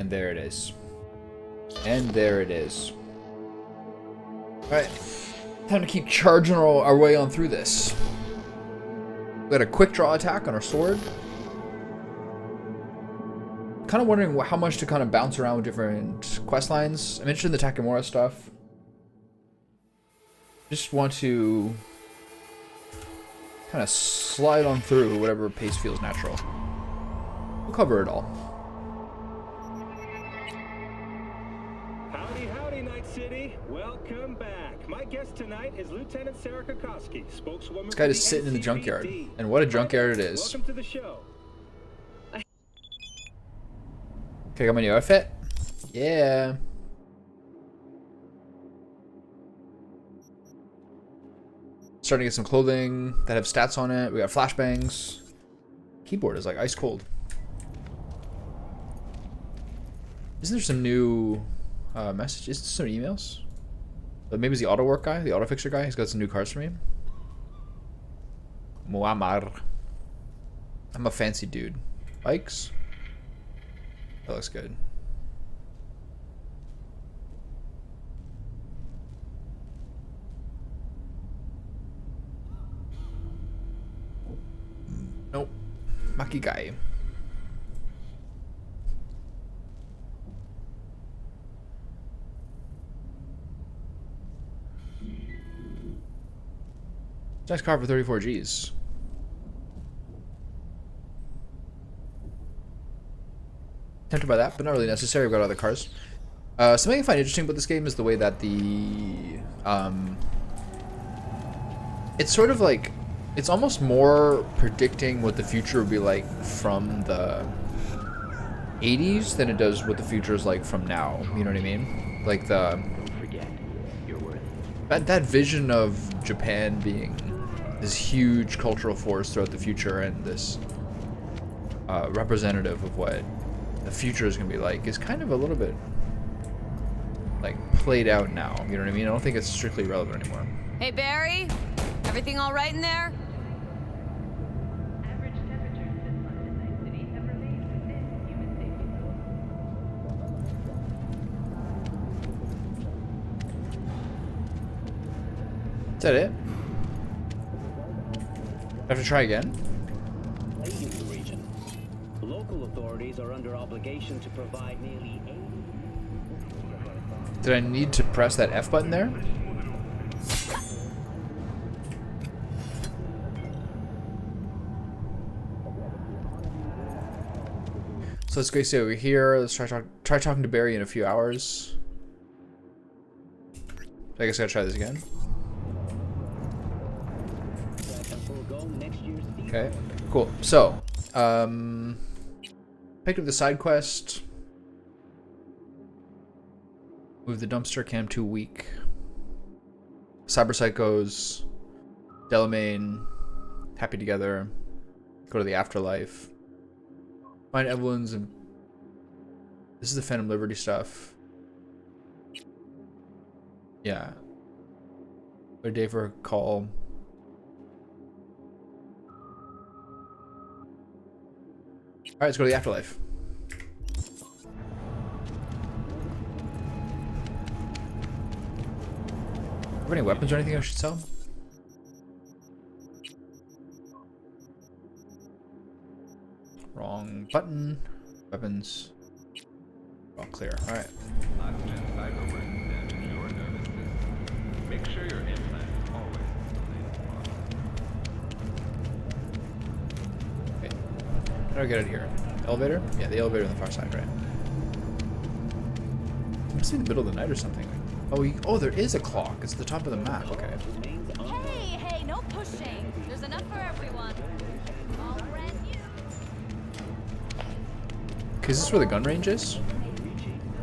And there it is. And there it is. Alright. Time to keep charging our way on through this. We got a quick draw attack on our sword. Kind of wondering how much to kind of bounce around with different quest lines. I'm interested in the Takemura stuff. Just want to kind of slide on through whatever pace feels natural. We'll cover it all. Howdy, howdy, Night City. Welcome back. My guest tonight is Lieutenant Sarah Kokoski, spokeswoman. This guy is sitting in the junkyard, and what a junkyard it is. Welcome to the show. Okay, got my new outfit. Yeah. Starting to get some clothing that have stats on it. We got flashbangs. Keyboard is like ice cold. Isn't there some new messages? Some emails? But maybe it's the auto work guy, the auto fixer guy. He's got some new cards for me. Muammar. I'm a fancy dude. Bikes. That looks good. Nope. Maki guy. Nice car for 34 Gs. Tempted by that, but not really necessary. We've got other cars. Something I find interesting about this game is the way that it's sort of like, it's almost more predicting what the future would be like from the 80s than it does what the future is like from now. You know what I mean? Like Don't forget your worth. that vision of Japan being this huge cultural force throughout the future and this representative of what the future is going to be like is kind of a little bit like played out now. You know what I mean? I don't think it's strictly relevant anymore. Hey, Barry? Everything all right in there? Average temperatures this month in Night City have remained within human safety zones. Is that it? I have to try again? Leaving the region. Local authorities are under obligation to provide nearly 80. Did I need to press that F button there? So let's go see over here. Let's try talking to Barry in a few hours. I guess I gotta try this again. Okay, cool. So, picked up the side quest. Move the dumpster cam too weak. Cyber Psychos. Delamain. Happy together. Go to the afterlife. Find Evelyn's and this is the Phantom Liberty stuff. Yeah. A day for a call. Alright, let's go to the afterlife. Have any weapons or anything I should sell? Wrong button. Weapons. All clear. Alright. Make sure your implant is always the latest model. Okay. How do I get out of here? Elevator? Yeah, the elevator on the far side, right? It must be in the middle of the night or something. Oh, oh, there is a clock. It's at the top of the map. Okay. Hey, no pushing. There's enough for everyone. All brand new. Okay, is this where the gun range is?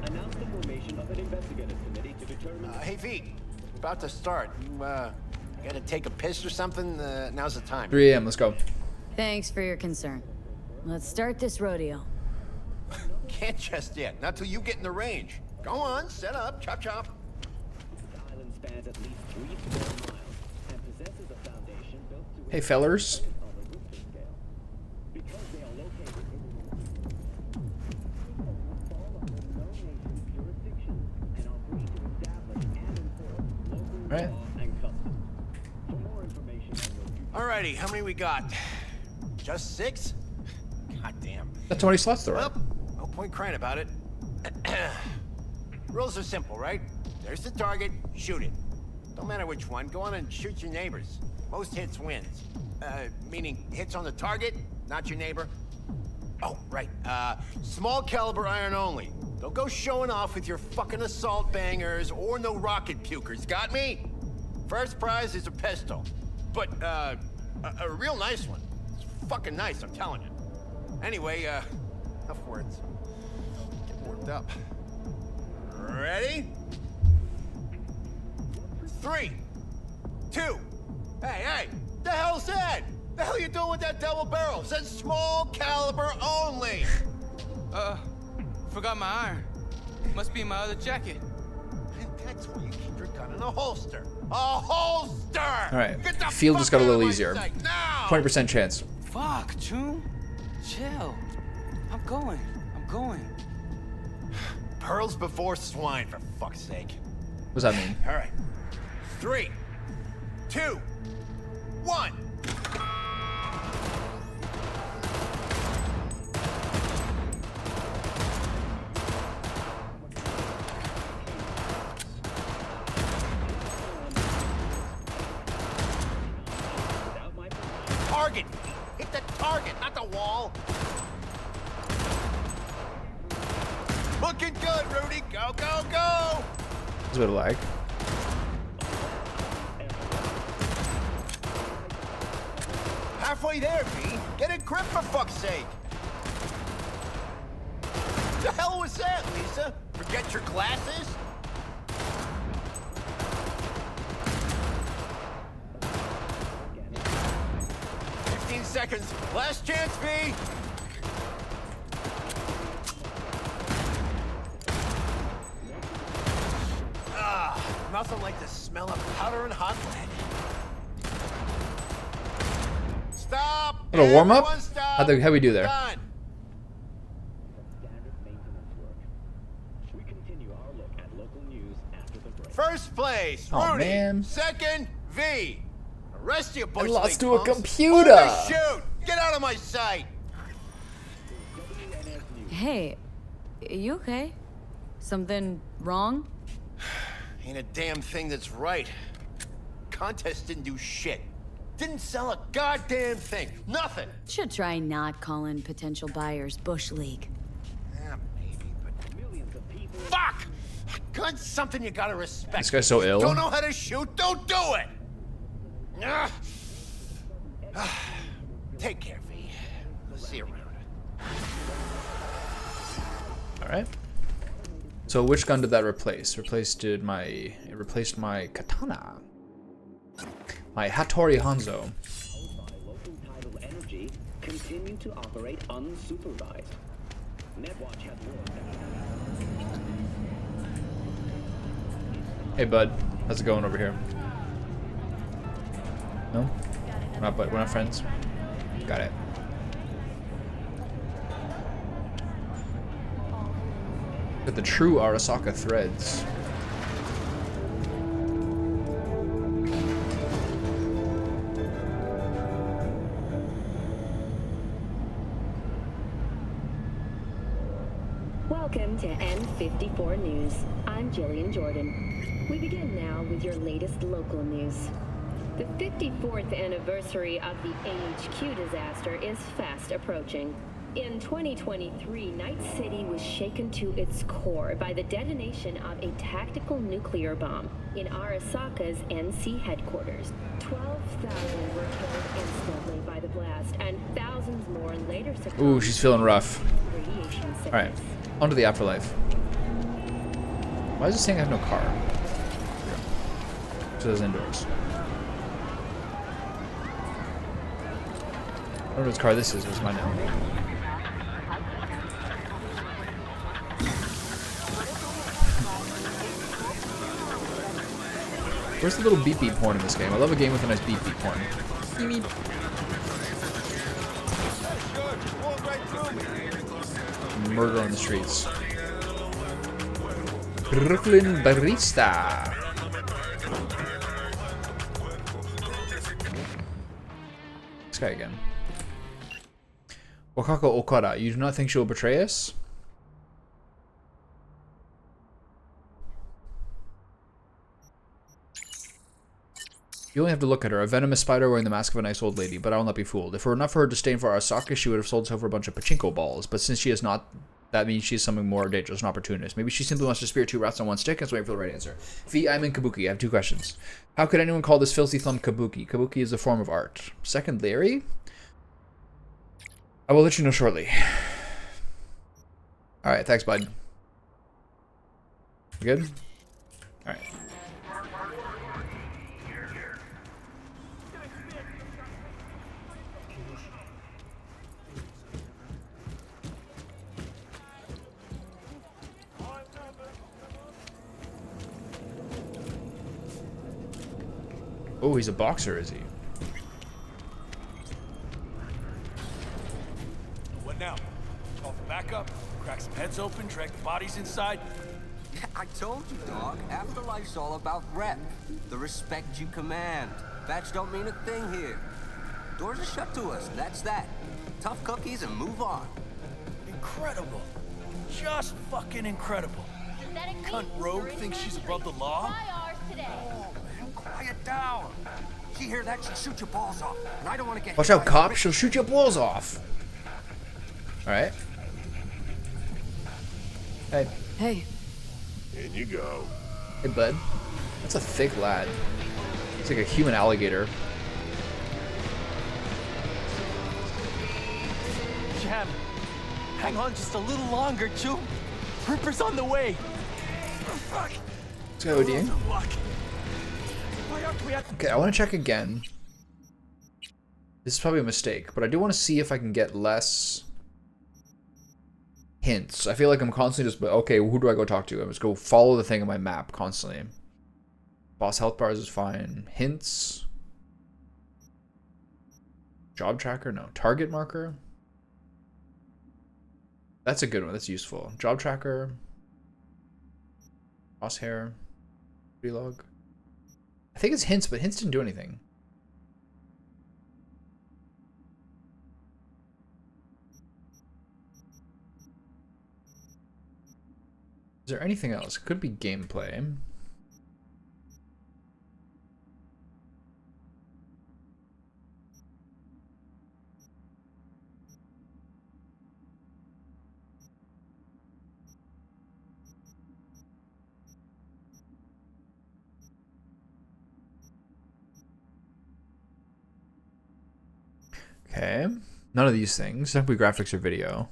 Announced the formation of an investigative committee to determine. Hey, V. About to start. You, gotta take a piss or something? Now's the time. 3 a.m. Let's go. Thanks for your concern. Let's start this rodeo. Can't just yet. Not till you get in the range. Go on, set up, chop chop. The island spans at least 3 square miles and possesses a foundation built to Hey, fellers. on the Richter scale. Because they are located in Right. and customs. For more information on your Alrighty, how many we got? Just 6? God damn. That's 20 slots though, right? Well, no point crying about it. Rules are simple, right? There's the target, shoot it. Don't matter which one, go on and shoot your neighbors. Most hits wins. Meaning hits on the target, not your neighbor. Oh, right. Small caliber iron only. Don't go showing off with your fucking assault bangers or no rocket pukers, got me? First prize is a pistol. But, a real nice one. It's fucking nice, I'm telling you. Anyway, enough words. Get warmed up. Ready? 3, 2. Hey, the hell's that? The hell you doing with that double barrel? It says small caliber only. Forgot my iron. Must be in my other jacket. And that's where you keep your gun in a holster. A holster! All right. Get the Field fuck just got a out of little my easier. sight now! 20% chance. Fuck, June. Chill. I'm going. Pearls before swine, for fuck's sake. What does that mean? All right. 3, 2, 1. Target! Hit the target, not the wall! Looking good, Rudy! Go, go, go! There's a bit of lag. Halfway there, V. Get a grip for fuck's sake! The hell was that, Lisa? Forget your glasses? Seconds. Last chance, V. Nothing like the smell of powder and hot lead. Stop. A little warm up? Everyone stop. How'd we do there? Done. standard maintenance work. We continue our look at local news after the break. First place, Oh, Rudy. man. Second, V. The rest of you bush lost league to a punks, computer. overshoot. Get out of my sight. Hey, you okay? Something wrong? Ain't a damn thing that's right. Contest didn't do shit. Didn't sell a goddamn thing. Nothing. Should try not calling potential buyers Bush League. Yeah, maybe, but millions of people. Fuck! Gun's something you gotta respect. This guy's so ill. Don't know how to shoot? Don't do it. Ugh. Take care, V. We'll see you around. All right. So which gun did that replace? It replaced my katana. My Hattori Hanzo. By local tidal energy, continue to operate unsupervised. Netwatch has warned that. Hey bud, how's it going over here? No? We're not friends? Got it. Got the true Arasaka threads. Welcome to N54 News. I'm Jillian Jordan. We begin now with your latest local news. The 54th anniversary of the AHQ disaster is fast approaching. In 2023, Night City was shaken to its core by the detonation of a tactical nuclear bomb in Arasaka's NC headquarters. 12,000 were killed instantly by the blast, and thousands more later succumbed. Ooh, she's feeling rough. to radiation sickness. Alright, on to the afterlife. Why is this thing have no car? So there's indoors. I don't know whose car this is, it's mine now. Where's the little beep beep horn in this game? I love a game with a nice beep beep horn. Beep, beep. Murder on the streets. Brooklyn Barista. guy again? Wakako Okada, you do not think she will betray us? You only have to look at her, a venomous spider wearing the mask of a nice old lady, but I will not be fooled. If it were not for her disdain for Arasaka, she would have sold herself for a bunch of pachinko balls, but since she is not, that means she is something more dangerous, an opportunist. Maybe she simply wants to spear 2 rats on 1 stick and is waiting for the right answer. I'm in Kabuki. I have 2 questions. How could anyone call this filthy thumb Kabuki? Kabuki is a form of art. Second, Larry? I will let you know shortly. Alright, thanks, bud. Good? Alright. Oh, he's a boxer, is he? What now? Call for backup, crack some heads open, drag the bodies inside. Yeah, I told you, dog. Afterlife's all about rep. The respect you command. Badge don't mean a thing here. Doors are shut to us, that's that. Tough cookies and move on. Incredible. Just fucking incredible. Cunt rogue thinks she's above the law? Quiet down. She hear that, she'll shoot your balls off. And I don't want to get... Watch out, cop. She'll shoot your balls off. Alright. Hey. Hey. In you go. Hey, bud. That's a thick lad. It's like a human alligator. Jam, hang on just a little longer, Chu. Ripper's on the way. Fuck. Let's go, ODing. Okay, I want to check again. This is probably a mistake, but I do want to see if I can get less hints. I feel like I'm constantly just, okay, who do I go talk to? I just go follow the thing on my map constantly. Boss health bars is fine. Hints. Job tracker? No. Target marker? That's a good one. That's useful. Job tracker. Crosshair. Relog. I think it's hints, but hints didn't do anything. Is there anything else? Could be gameplay. Okay. None of these things. Not be graphics or video.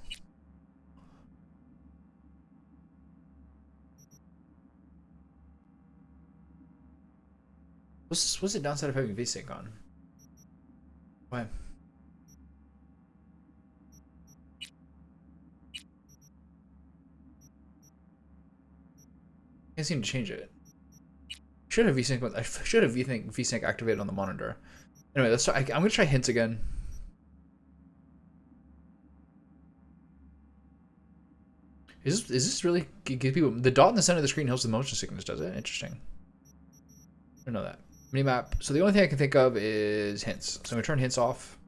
What's the downside of having VSync on? Why? Can't seem to change it. Should have VSync. I should have VSync activated on the monitor. Anyway, let's try. I'm gonna try hints again. Is this really give people the dot in the center of the screen helps with motion sickness? Does it? Interesting. I don't know that. Minimap. So the only thing I can think of is hints. So I'm gonna turn hints off.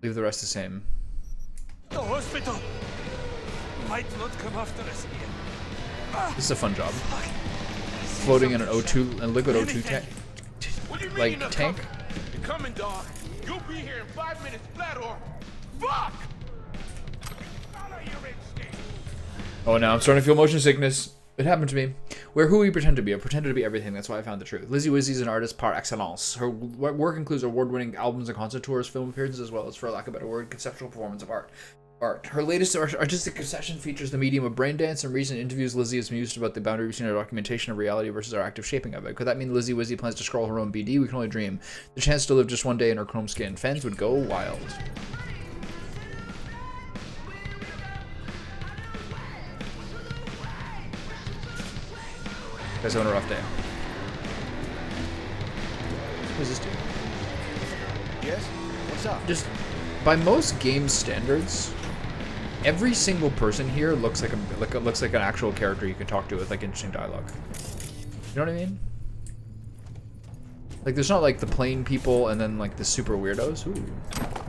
Leave the rest the same. The hospital might not come after us here. This is a fun job. Floating in an O2 and liquid O2 tank. Like tank. You're coming, dog. You'll be here in 5 minutes flat or fuck. Follow your instinct. Oh, now I'm starting to feel motion sickness. It happened to me. Who we pretend to be. I pretended to be everything. That's why I found the truth. Lizzie Wizzy is an artist par excellence. Her work includes award-winning albums and concert tours, film appearances, as well as, for lack of a better word, conceptual performance of art. Her latest artistic concession features the medium of brain dance. In recent interviews, Lizzie has mused about the boundary between our documentation of reality versus our active shaping of it. Could that mean Lizzie Wizzy plans to scroll her own BD? We can only dream. The chance to live just one day in her chrome skin. Fans would go wild. Guys having a rough day. What does this do? Yes? What's up? Just by most game standards, every single person here looks like an actual character you can talk to with like interesting dialogue. You know what I mean? Like, there's not like the plain people and then like the super weirdos. Ooh,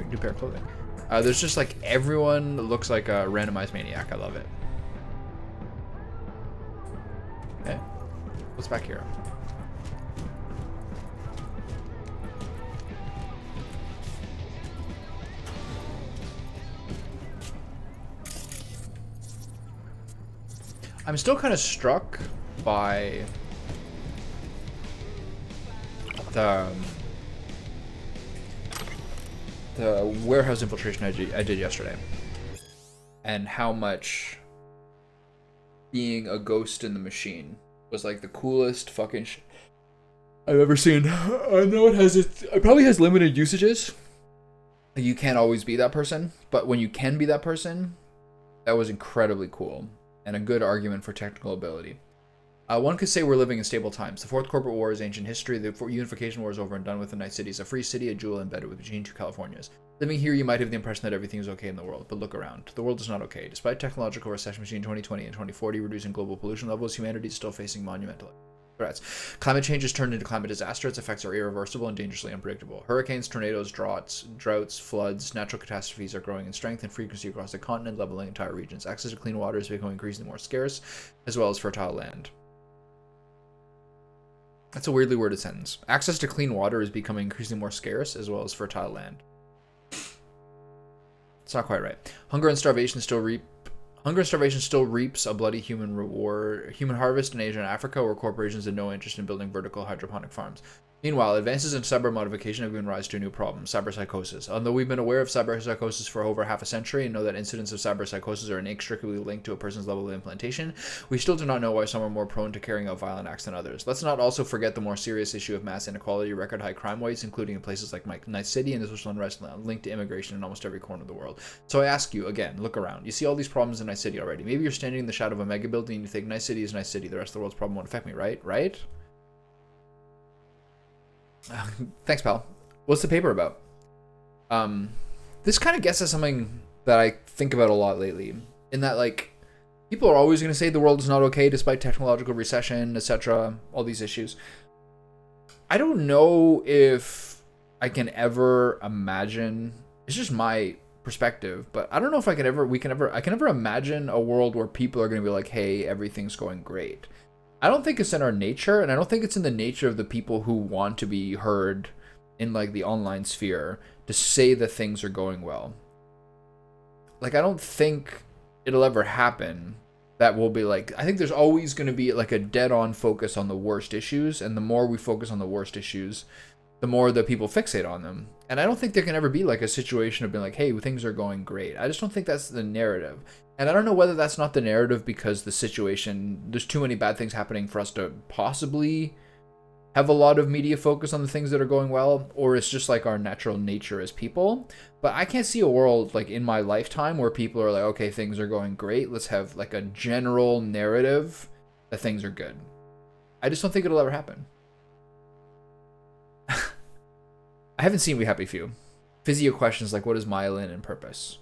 new pair of clothing. There's just like everyone looks like a randomized maniac. I love it. Okay, what's back here? I'm still kind of struck by the warehouse infiltration I did yesterday, and how much being a ghost in the machine was like the coolest fucking shit I've ever seen. I know it probably has limited usages. You can't always be that person, but when you can be that person, that was incredibly cool. And a good argument for technical ability. One could say we're living in stable times. The Fourth Corporate War is ancient history. The Unification War is over and done with. The Night City is a free city, a jewel embedded between two Californias. Living here, you might have the impression that everything is okay in the world, but look around. The world is not okay. Despite technological recession between 2020 and 2040 reducing global pollution levels, humanity is still facing monumental threats. Climate change has turned into climate disaster. Its effects are irreversible and dangerously unpredictable. Hurricanes, tornadoes, droughts, floods, natural catastrophes are growing in strength and frequency across the continent, leveling entire regions. Access to clean water is becoming increasingly more scarce, as well as fertile land. That's a weirdly worded sentence. Access to clean water is becoming increasingly more scarce, as well as fertile land. It's not quite right. Hunger and starvation still reaps a bloody human harvest in Asia and Africa, where corporations have no interest in building vertical hydroponic farms. Meanwhile, advances in cyber modification have given rise to a new problem, cyberpsychosis. Although we've been aware of cyberpsychosis for over half a century and know that incidents of cyberpsychosis are inextricably linked to a person's level of implantation, we still do not know why some are more prone to carrying out violent acts than others. Let's not also forget the more serious issue of mass inequality, record high crime rates, including in places like Night City, and the social unrest linked to immigration in almost every corner of the world. So I ask you, again, look around. You see all these problems in Night City already. Maybe you're standing in the shadow of a mega building and you think, Night City is Night City, the rest of the world's problem won't affect me, right? Right? Thanks, pal. What's the paper about? This kind of gets at something that I think about a lot lately, in that, like, people are always going to say the world is not okay despite technological recession, etc., all these issues. I don't know if I can ever imagine, it's just my perspective, but I don't know if I can ever imagine a world where people are going to be like, hey, everything's going great. I don't think it's in our nature, and I don't think it's in the nature of the people who want to be heard in like the online sphere to say that things are going well. Like, I don't think it'll ever happen that will be like, I think there's always going to be like a dead-on focus on the worst issues, and the more we focus on the worst issues, the more that people fixate on them. And I don't think there can ever be like a situation of being like, hey, things are going great. I just don't think that's the narrative. And I don't know whether that's not the narrative because the situation, there's too many bad things happening for us to possibly have a lot of media focus on the things that are going well, or it's just like our natural nature as people. But I can't see a world like in my lifetime where people are like, okay, things are going great. Let's have like a general narrative that things are good. I just don't think it'll ever happen. I haven't seen We Happy Few. Physio questions like, what is myelin and purpose?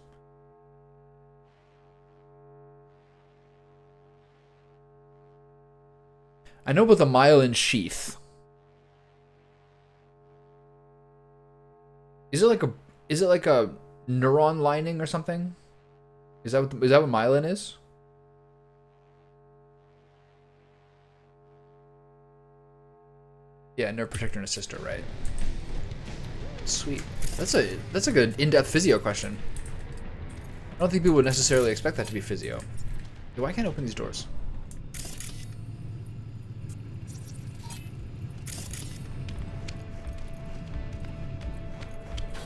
I know about the myelin sheath. Is it like a neuron lining or something? Is that what myelin is? Yeah, nerve protector and assister, right? Sweet. That's a good in-depth physio question. I don't think people would necessarily expect that to be physio. Why can't I open these doors?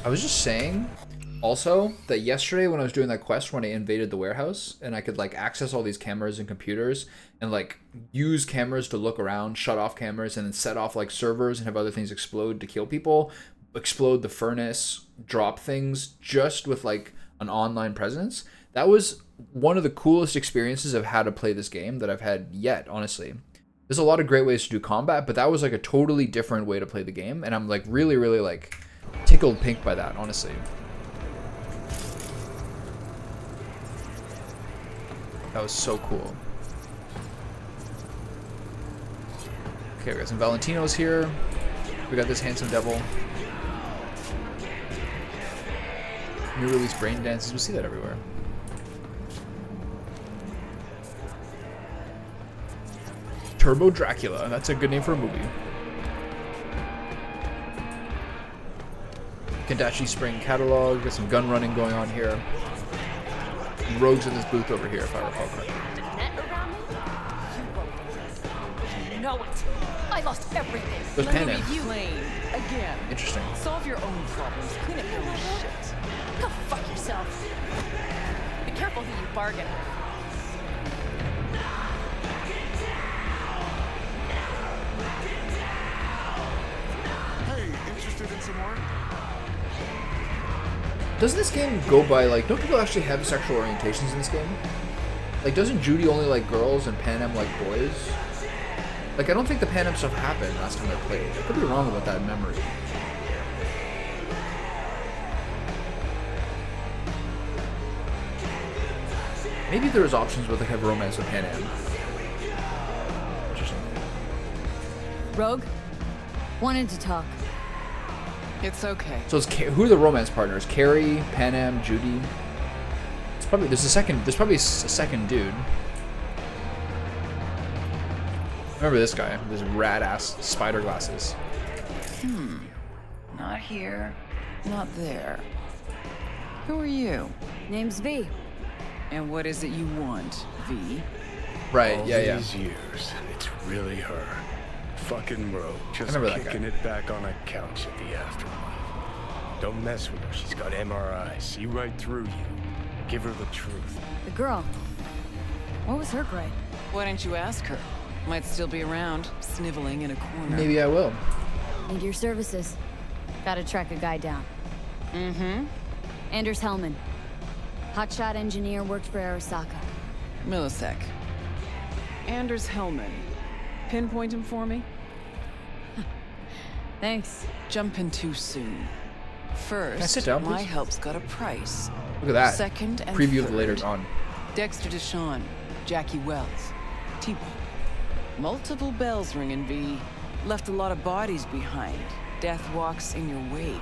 I was just saying also that yesterday when I was doing that quest when I invaded the warehouse and I could like access all these cameras and computers and like use cameras to look around, shut off cameras, and then set off like servers and have other things explode to kill people, explode the furnace, drop things just with like an online presence. That was one of the coolest experiences of how to play this game that I've had yet, honestly. There's a lot of great ways to do combat, but that was like a totally different way to play the game, and I'm like really like tickled pink by that, honestly. That was so cool. Okay, we got some Valentinos here. We got this handsome devil. New release brain dances. We see that everywhere. Turbo Dracula. That's a good name for a movie. Kendachi Spring catalog. Got some gun running going on here. And Rogue's in this booth over here, if I recall correctly. You know it. I lost everything. There's Let Pan me Am. review. Again. Interesting. Solve your own problems. Clean up your own shit. Go fuck yourself. Be careful who you bargain with. Hey, interested in some more? Doesn't this game go by, like, don't people actually have sexual orientations in this game? Like, doesn't Judy only like girls and Pan Am like boys? Like, I don't think the Pan Am stuff happened last time I played. I could be wrong about that memory. Maybe there's options where they have romance with Pan Am. Interesting. Rogue? Wanted to talk. It's okay. So it's who are the romance partners? Carrie, Pan Am, Judy. It's probably there's probably a second dude. Remember this guy? This rad ass spider glasses. Not here. Not there. Who are you? Name's V. And what is it you want, V? Right, All yeah. these years, it's really her. Fucking Rogue. Just remember that kicking guy. it back on a couch at the afterlife. Don't mess with her. She's got MRI. See right through you. Give her the truth. The girl. What was her grade? Why didn't you ask her? Might still be around, sniveling in a corner. Maybe I will. Need your services. Gotta track a guy down. Mm-hmm. Anders Hellman. Hotshot engineer, worked for Arasaka. Millisec. Anders Hellman. Pinpoint him for me? Thanks. Jumping too soon. First, sit down, my please? help's got a price. Look at that. Second and Preview third. of later on. Dexter Deshawn, Jackie Wells, T-Bone. Multiple bells ringing, V. Left a lot of bodies behind. Death walks in your wake.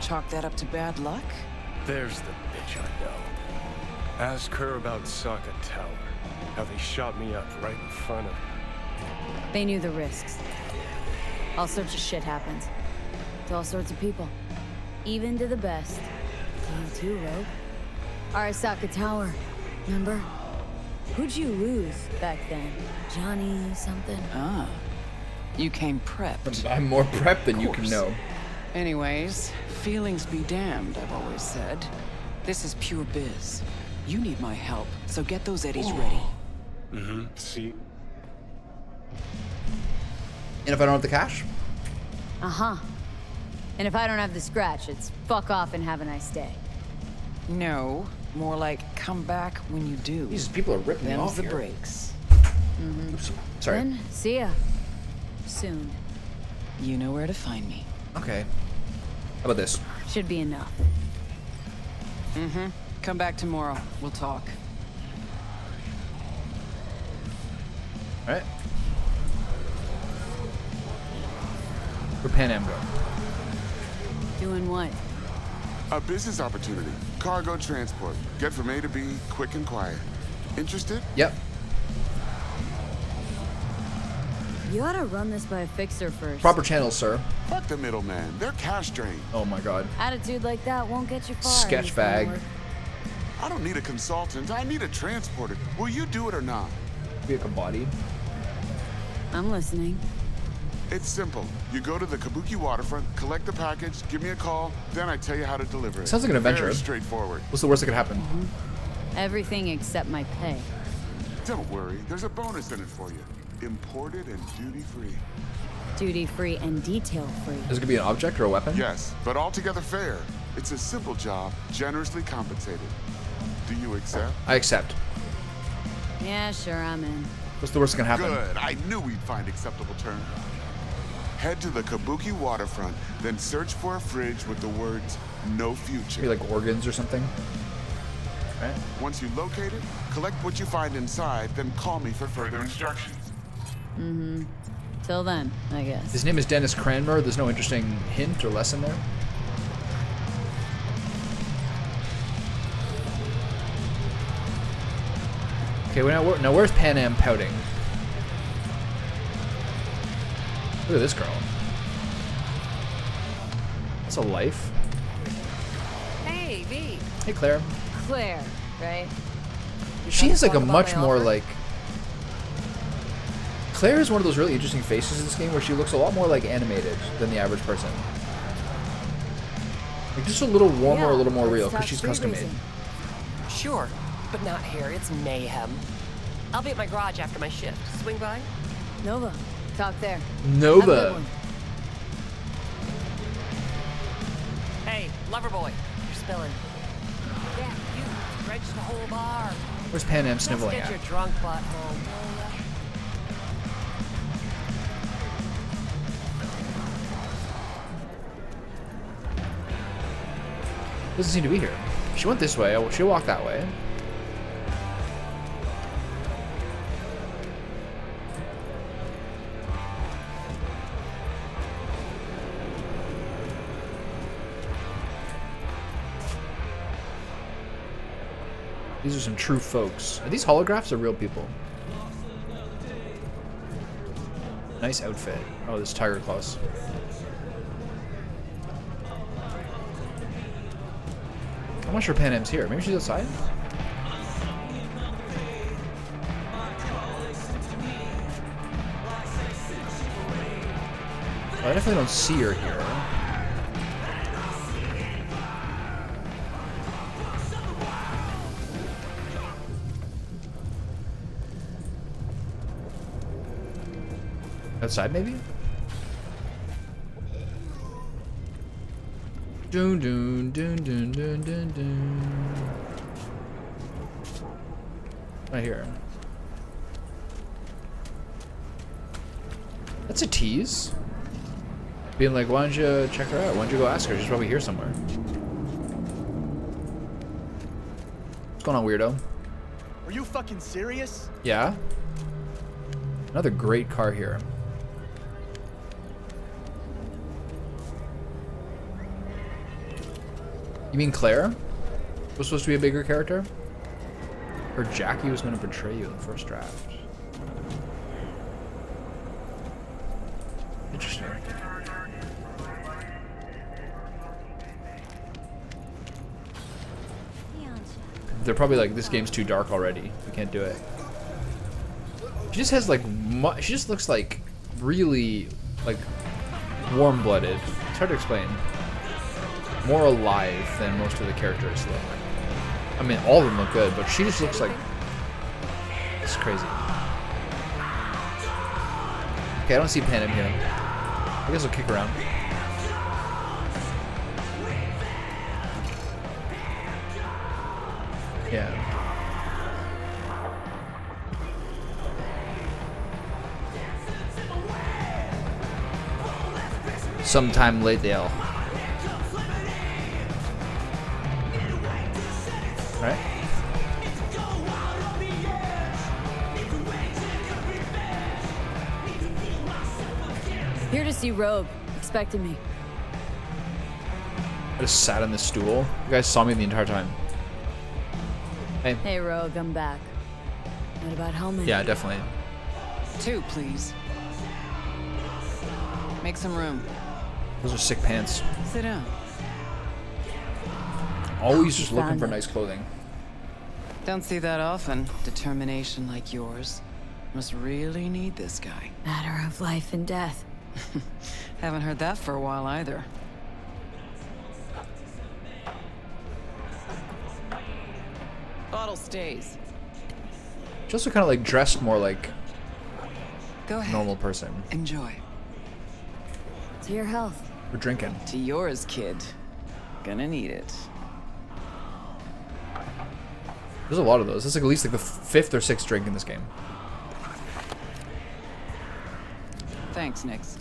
Chalk that up to bad luck? There's the bitch I know. Ask her about Sokka Tower. How they shot me up right in front of her. They knew the risks. All sorts of shit happens. To all sorts of people. Even to the best. To you too, Rogue. Arasaka Tower. Remember? Who'd you lose back then? Johnny something? Ah. You came prepped. I'm more prepped than you can know. Anyways, feelings be damned, I've always said. This is pure biz. You need my help, so get those eddies ready. Mm-hmm. See? And if I don't have the cash? Uh-huh. And if I don't have the scratch, it's fuck off and have a nice day. No, more like come back when you do. These people are ripping me Them's off the here. breaks. Oops. Sorry. Then, see ya. Soon. You know where to find me. Okay. How about this? Should be enough. Mm-hmm. Come back tomorrow. We'll talk. Alright. Where Pan Am go? Doing what? A business opportunity. Cargo transport. Get from A to B, quick and quiet. Interested? Yep. You ought to run this by a fixer first. Proper channels, sir. Fuck the middleman. They're cash drained. Oh my god. Attitude like that won't get you far. in Sketch this bag. network. I don't need a consultant. I need a transporter. Will you do it or not? Be like a body. I'm listening. It's simple. You go to the Kabuki waterfront, collect the package, give me a call, then I tell you how to deliver it. Sounds like an adventure. Very straightforward. What's the worst that could happen? Everything except my pay. Don't worry. There's a bonus in it for you. Imported and duty-free. Duty-free and detail-free. Is it gonna be an object or a weapon? Yes, but altogether fair. It's a simple job, generously compensated. Do you accept? I accept. Yeah, sure, I'm in. What's the worst that can happen? Good. I knew we'd find acceptable terms. Head to the Kabuki waterfront, then search for a fridge with the words, "No future." Maybe like organs or something? Right. Once you locate it, collect what you find inside, then call me for further instructions. Mm-hmm. Till then, I guess. His name is Dennis Cranmer. There's no interesting hint or lesson there. Okay, now where's Pan Am pouting? Look at this girl. That's a life. Hey, V. Hey, Claire. Claire, right? She has like a much more like... Claire is one of those really interesting faces in this game where she looks a lot more like animated than the average person. Like just a little warmer, a little more real, because she's custom made. Sure, but not here. It's mayhem. I'll be at my garage after my shift. Swing by? Nova. Talk there. Nova. Hey, lover boy. You're spilling. Yeah, you dredged the whole bar. Where's Pan Am sniveling Let's get at? your drunk butt home. Doesn't seem to be here. She went this way. She'll walk that way. These are some true folks. Are these holographs or real people? Nice outfit. Oh, this tiger claws. I'm not sure Pan Am's here. Maybe she's outside? Oh, I definitely don't see her here. Outside, maybe? Dun dun dun dun dun dun dun. Right here. That's a tease. Being like, why don't you check her out? Why don't you go ask her? She's probably here somewhere. What's going on, weirdo? Are you fucking serious? Yeah? Another great car here. You mean Claire was supposed to be a bigger character? Or Jackie was going to betray you in the first draft? Interesting. They're probably like, this game's too dark already. We can't do it. She just has like, she just looks like really like warm-blooded. It's hard to explain. More alive than most of the characters look. I mean, all of them look good, but she just looks like... It's crazy. Okay, I don't see Pan Am here. I guess I'll kick around. Yeah. Sometime late, they'll... Right? Here to see Rogue. Expecting me. I just sat on this stool. You guys saw me the entire time. Hey. Hey, Rogue, I'm back. What about Helmet? Yeah, definitely. 2, please. Make some room. Those are sick pants. Sit down. Always just looking for nice clothing. Don't see that often. Determination like yours. Must really need this guy. Matter of life and death. Haven't heard that for a while either. Bottle stays. She also kind of like dressed more like Go ahead. normal person. Enjoy. To your health. We're drinking. To yours, kid. Gonna need it. There's a lot of those. That's like at least like the 5th or 6th drink in this game. Thanks, Nix.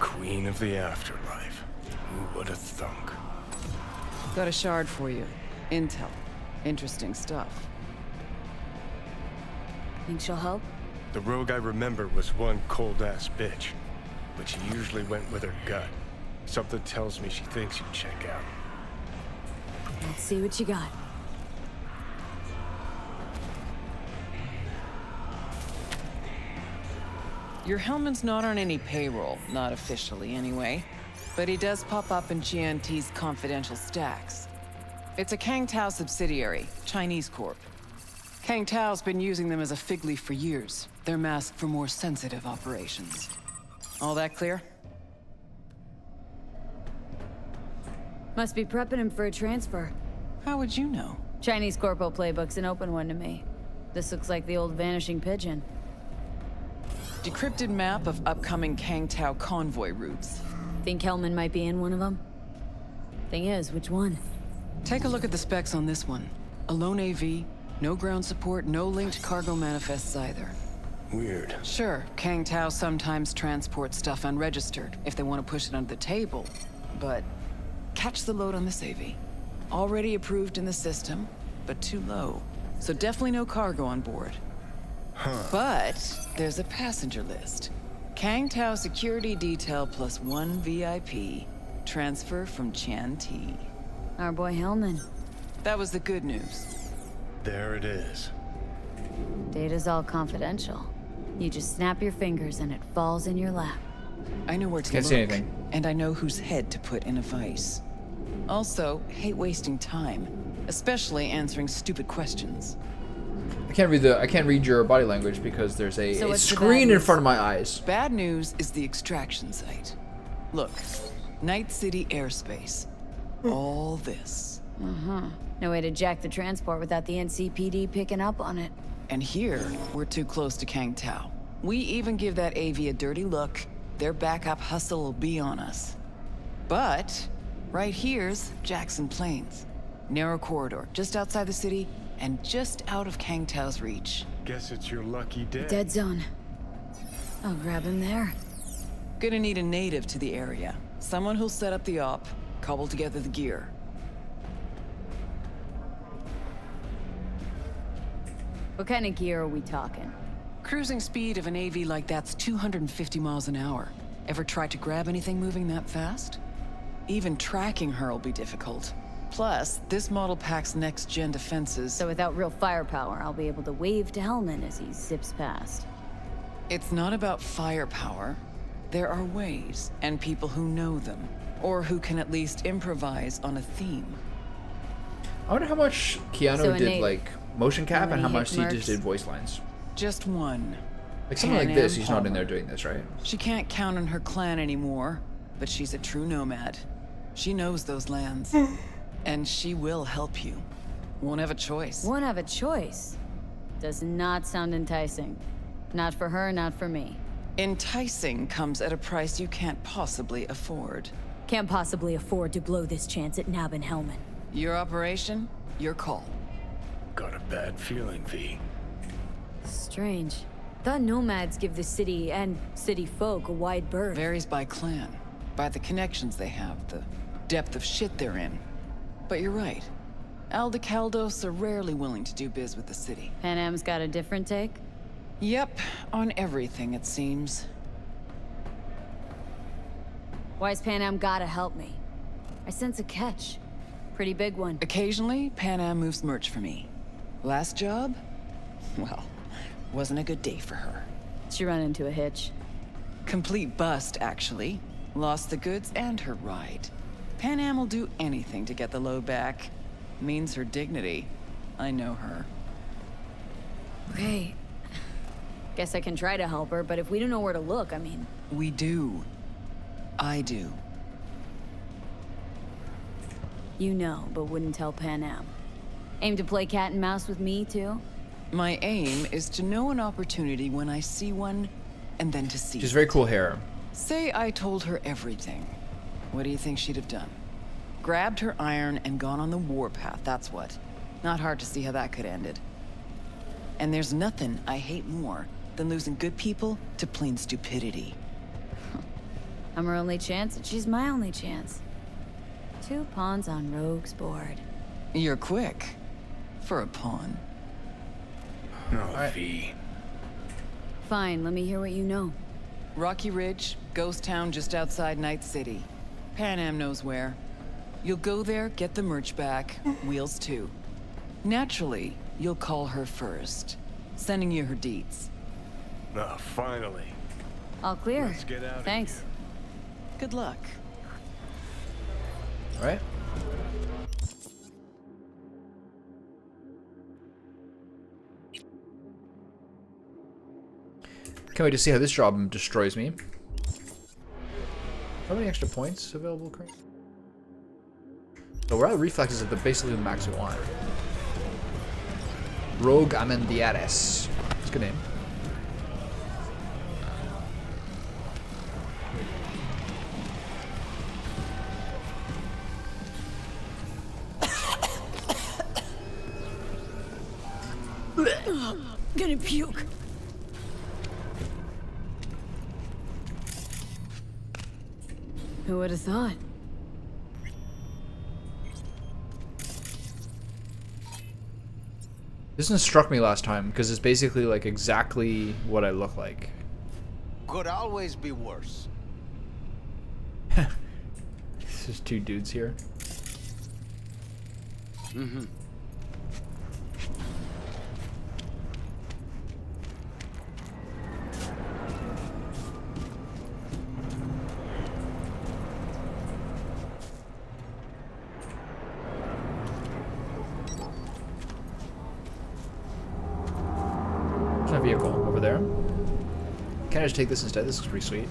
Queen of the afterlife. Who would have thunk? Got a shard for you. Intel. Interesting stuff. Think she'll help? The rogue I remember was one cold-ass bitch, but she usually went with her gut. Something tells me she thinks you'd check out. Let's see what you got. Your Hellman's not on any payroll, not officially anyway. But he does pop up in GNT's confidential stacks. It's a Kang Tao subsidiary, Chinese Corp. Kang Tao's been using them as a fig leaf for years. They're masked for more sensitive operations. All that clear? Must be prepping him for a transfer. How would you know? Chinese Corpo playbook's an open one to me. This looks like the old vanishing pigeon. Decrypted map of upcoming Kang Tao convoy routes. Think Hellman might be in one of them? Thing is, which one? Take a look at the specs on this one. A lone AV, no ground support, no linked cargo manifests either. Weird. Sure, Kang Tao sometimes transports stuff unregistered if they want to push it under the table. But catch the load on this AV. Already approved in the system, but too low. So definitely no cargo on board. Huh. But there's a passenger list. Kang Tao security detail plus 1 VIP. Transfer from Chan T. Our boy Hellman. That was the good news. There it is. Data's all confidential. You just snap your fingers and it falls in your lap. I know where to Can't look. see anything. And I know whose head to put in a vice. Also, hate wasting time, especially answering stupid questions. I can't read your body language because there's a So what's the screen bad in news? front of my eyes. Bad news is the extraction site. Look, Night City airspace. All this. No way to jack the transport without the NCPD picking up on it. And here, we're too close to Kang Tao. We even give that AV a dirty look, their backup hustle will be on us. But right here's Jackson Plains. Narrow corridor, just outside the city, and just out of Kang Tao's reach. Guess it's your lucky day. Dead zone. I'll grab him there. Gonna need a native to the area. Someone who'll set up the op, cobble together the gear. What kind of gear are we talking? Cruising speed of an AV like that's 250 miles an hour. Ever tried to grab anything moving that fast? Even tracking her will be difficult. Plus, this model packs next-gen defenses. So without real firepower, I'll be able to wave to Hellman as he zips past. It's not about firepower. There are ways, and people who know them, or who can at least improvise on a theme. I wonder how much Keanu So did Nate, like motion cap and how many much hit he just mercs? did voice lines. Just one. Like something like Pan this, Am he's not in Palmer. there doing this, right? She can't count on her clan anymore, but she's a true nomad. She knows those lands. And she will help you. Won't have a choice. Won't have a choice. Does not sound enticing. Not for her, not for me. Enticing comes at a price you can't possibly afford. Can't possibly afford to blow this chance at nabbing Hellman. Your operation, your call. Got a bad feeling, V. Strange. Thought nomads give the city and city folk a wide berth. Varies by clan, by the connections they have, the depth of shit they're in. But you're right. Aldecaldos are rarely willing to do biz with the city. Pan Am's got a different take? Yep, on everything it seems. Why's Pan Am gotta help me? I sense a catch. Pretty big one. Occasionally, Pan Am moves merch for me. Last job? Well, wasn't a good day for her. She run into a hitch. Complete bust, actually. Lost the goods and her ride. Pan Am will do anything to get the load back. Means her dignity. I know her. Okay. Guess I can try to help her, but if we don't know where to look, I mean... We do. I do. You know, but wouldn't tell Pan Am. Aim to play cat and mouse with me, too? My aim is to know an opportunity when I see one, and then to see She's very cool hair. Say I told her everything. What do you think she'd have done? Grabbed her iron and gone on the warpath, that's what. Not hard to see how that could have ended. And there's nothing I hate more than losing good people to plain stupidity. I'm her only chance, and she's my only chance. 2 pawns on Rogue's board. You're quick. For a pawn. No, V. Fine, let me hear what you know. Rocky Ridge, ghost town just outside Night City. Pan Am knows where. You'll go there, get the merch back, Wheels too. Naturally, you'll call her first. Sending you her deeds. Ah, finally. All clear. Let's get out of Thanks. Good luck. All right. Can't wait to see how this job destroys me. How many extra points available currently? So we're at reflexes at basically the max we want. Rogue Amendiares. That's a good name. Gonna puke. Who would have thought? This one struck me last time because it's basically like exactly what I look like. Could always be worse. There's just two dudes here. Mm-hmm. There's a vehicle over there. Can I just take this instead? This is pretty sweet.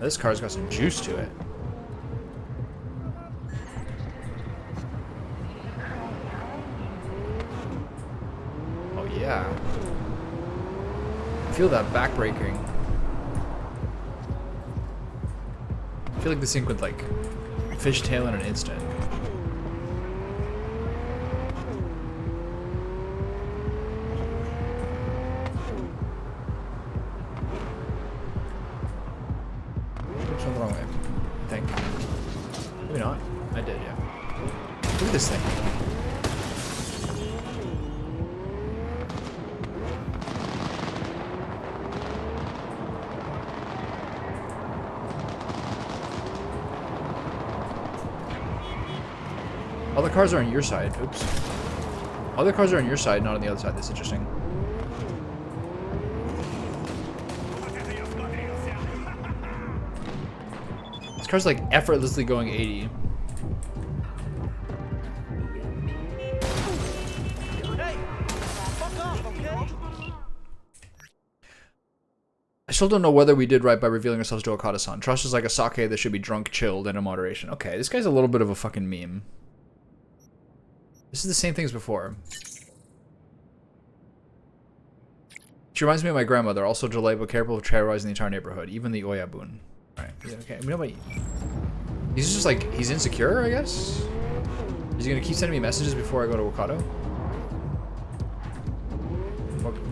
This car's got some juice to it. Oh yeah. Feel that back braking. I feel like this thing could like fishtail in an instant. Something wrong with it, I think. Maybe not. I did, yeah. Look at this thing. All the cars are on your side. Oops. All the cars are on your side, not on the other side. That's interesting. This car's like effortlessly going 80. I still don't know whether we did right by revealing ourselves to Okada-san. Trust is like a sake that should be drunk, chilled, and in moderation. Okay, this guy's a little bit of a fucking meme. This is the same thing as before. She reminds me of my grandmother, also delayed but careful of terrorizing the entire neighborhood, even the Oyabun. Alright, yeah, okay. Nobody. He's just like, he's insecure, I guess? Is he gonna keep sending me messages before I go to Wakado?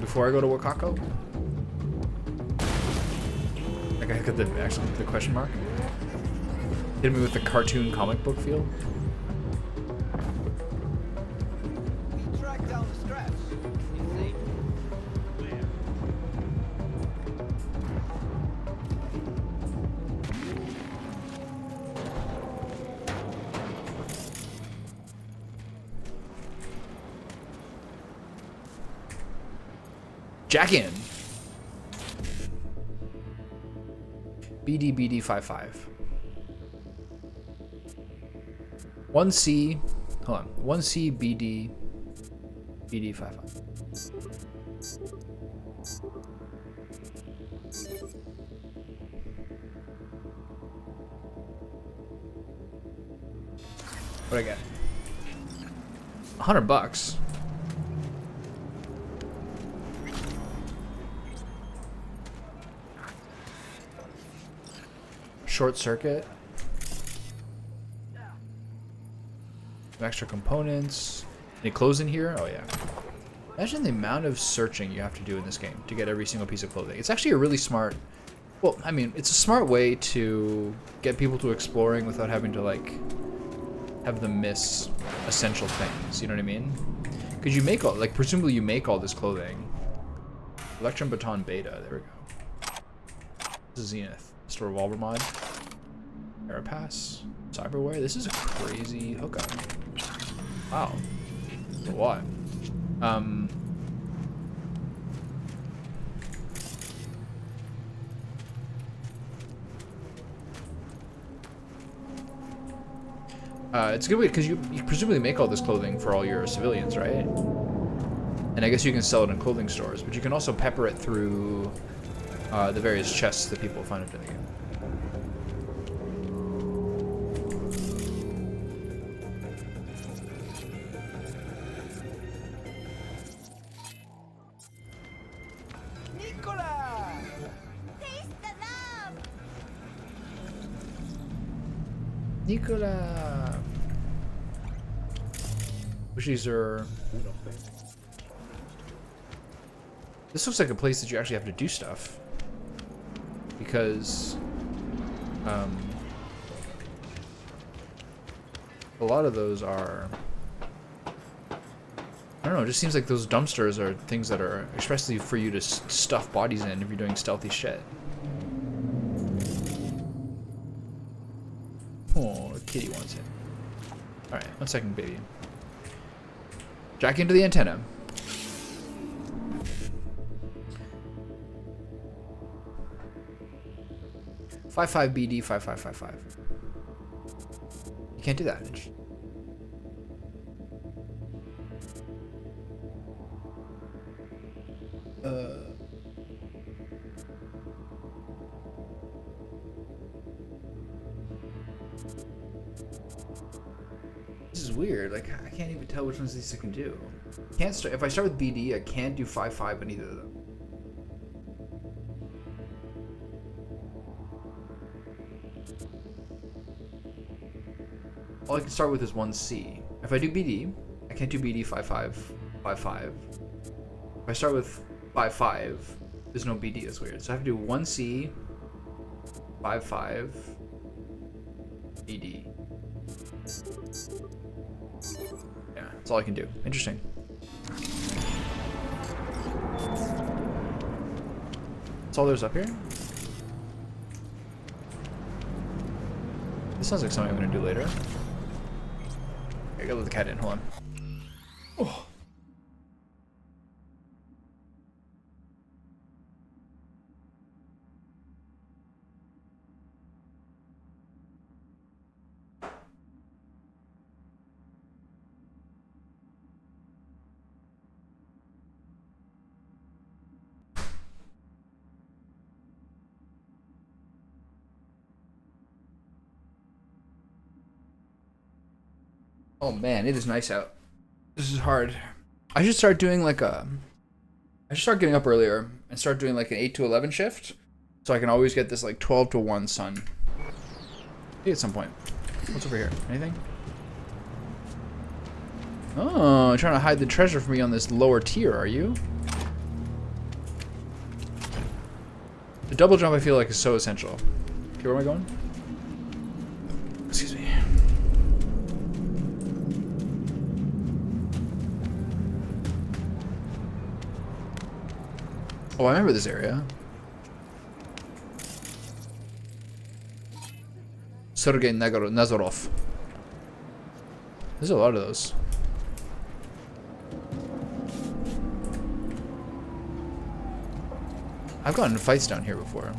Before I go to Wakako? Like I got the question mark. Hit me with the cartoon comic book feel. Track down the scratch. You see? Jack in. BD55. 1C. Hold on. 1C BD55. What'd I get? $100. Short circuit. Some extra components. Any clothes in here? Oh yeah. Imagine the amount of searching you have to do in this game to get every single piece of clothing. It's actually a really smart, well, I mean, it's a smart way to get people to exploring without having to like have them miss essential things. You know what I mean? Because you make all, like, presumably you make all this clothing. Electrum Baton Beta. There we go. This is Zenith. Store revolver mod. Carapace. Cyberware. This is a crazy hookup. Wow. But what? It's a good way because you presumably make all this clothing for all your civilians, right? And I guess you can sell it in clothing stores, but you can also pepper it through the various chests that people find in the game. Nicola! Wish these are... This looks like a place that you actually have to do stuff. Because... a lot of those are... I don't know, it just seems like those dumpsters are things that are expressly for you to stuff bodies in if you're doing stealthy shit. Oh, kitty wants it. Alright, 1 second, baby. Jack into the antenna. Five BD 5555. You can't do that. This is weird. Like, I can't even tell which ones these I can do. Can't start if I start with BD. I can't do 5.5 on either of them. All I can start with is 1C. If I do BD, I can't do BD 5.5. If I start with 5.5, there's no BD. That's weird. So I have to do 1C, 5.5, BD. Yeah, that's all I can do. Interesting. That's all there's up here? This sounds like something I'm gonna do later. I gotta let the cat in, hold on. Oh. Oh man, it is nice out. This is hard. I should start doing like I should start getting up earlier and start doing like an 8 to 11 shift, so I can always get this like 12 to 1 sun. Maybe at some point. What's over here? Anything? Oh, trying to hide the treasure from me on this lower tier, are you? The double jump I feel like is so essential. Okay, where am I going? Excuse me. Oh, I remember this area. Sergei Nazarov. There's a lot of those. I've gotten in fights down here before.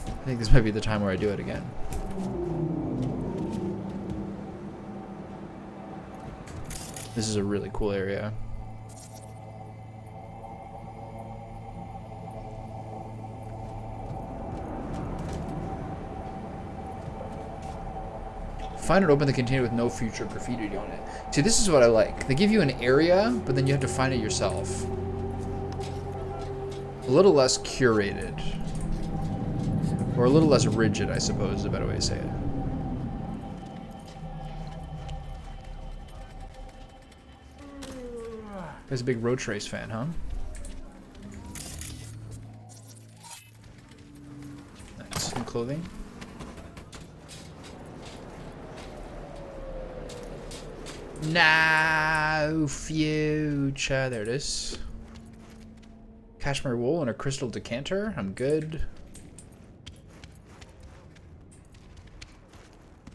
I think this might be the time where I do it again. This is a really cool area. Find and open the container with no future graffiti on it. See, this is what I like. They give you an area, but then you have to find it yourself. A little less curated. Or a little less rigid, I suppose is a better way to say it. Guy's a big road trace fan, huh? Nice. New clothing. No future. There it is. Cashmere wool and a crystal decanter. I'm good.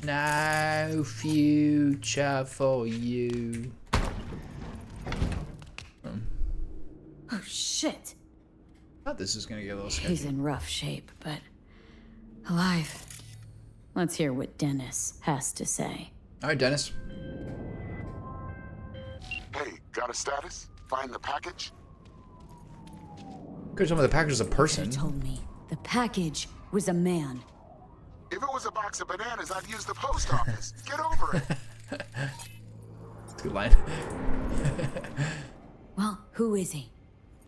No future for you. Oh shit. Thought this is gonna get a little sketchy. He's in rough shape, but alive. Let's hear what Dennis has to say. All right, Dennis. Hey, got a status? Find the package? Could have told me the package was a person. You told me the package was a man. If it was a box of bananas, I'd use the post office. Get over it. That's a good line. Well, who is he?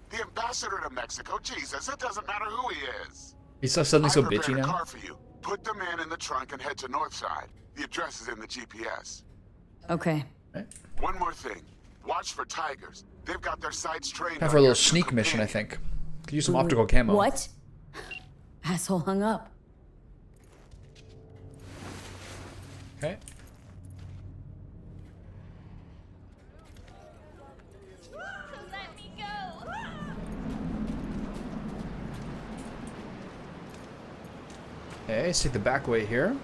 The ambassador to Mexico. Jesus, it doesn't matter who he is. He's suddenly so I bitchy prepared a now. car for you. Put the man in the trunk and head to Northside. The address is in the GPS. Okay. One more thing. Watch for tigers. They've got their sights trained. Time for a little sneak mission, I think. Could use some optical camo. What? Asshole hung up. Okay. Let me go. Okay, let's take the back way here.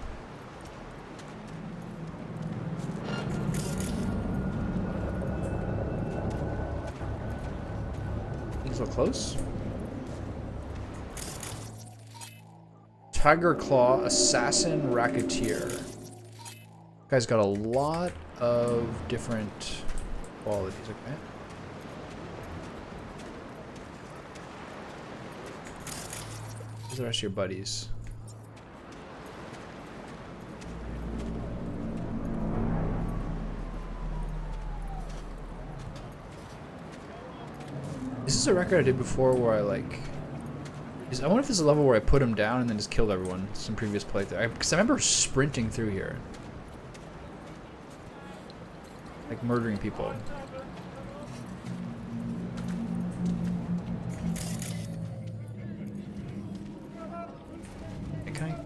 Things look close. Tiger Claw Assassin Racketeer. Guy's got a lot of different qualities, okay? Who's the rest of your buddies? This is a record I did before where I like... I wonder if there's a level where I put him down and then just killed everyone. Some previous playthrough. Because I remember sprinting through here. Like murdering people. Hey, can I...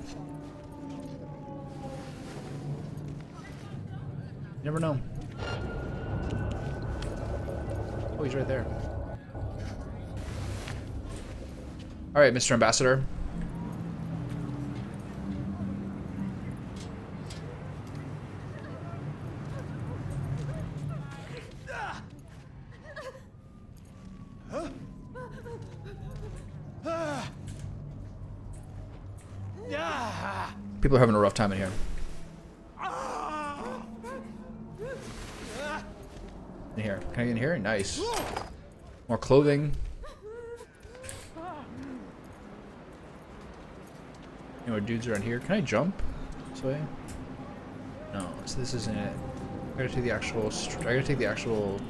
You never know. Oh, he's right there. Alright, Mr. Ambassador. People are having a rough time in here. In here. Can I get in here? Nice. More clothing. You know, dudes around here. Can I jump this way? No, so this isn't it. I gotta take the actual. I gotta take the actual.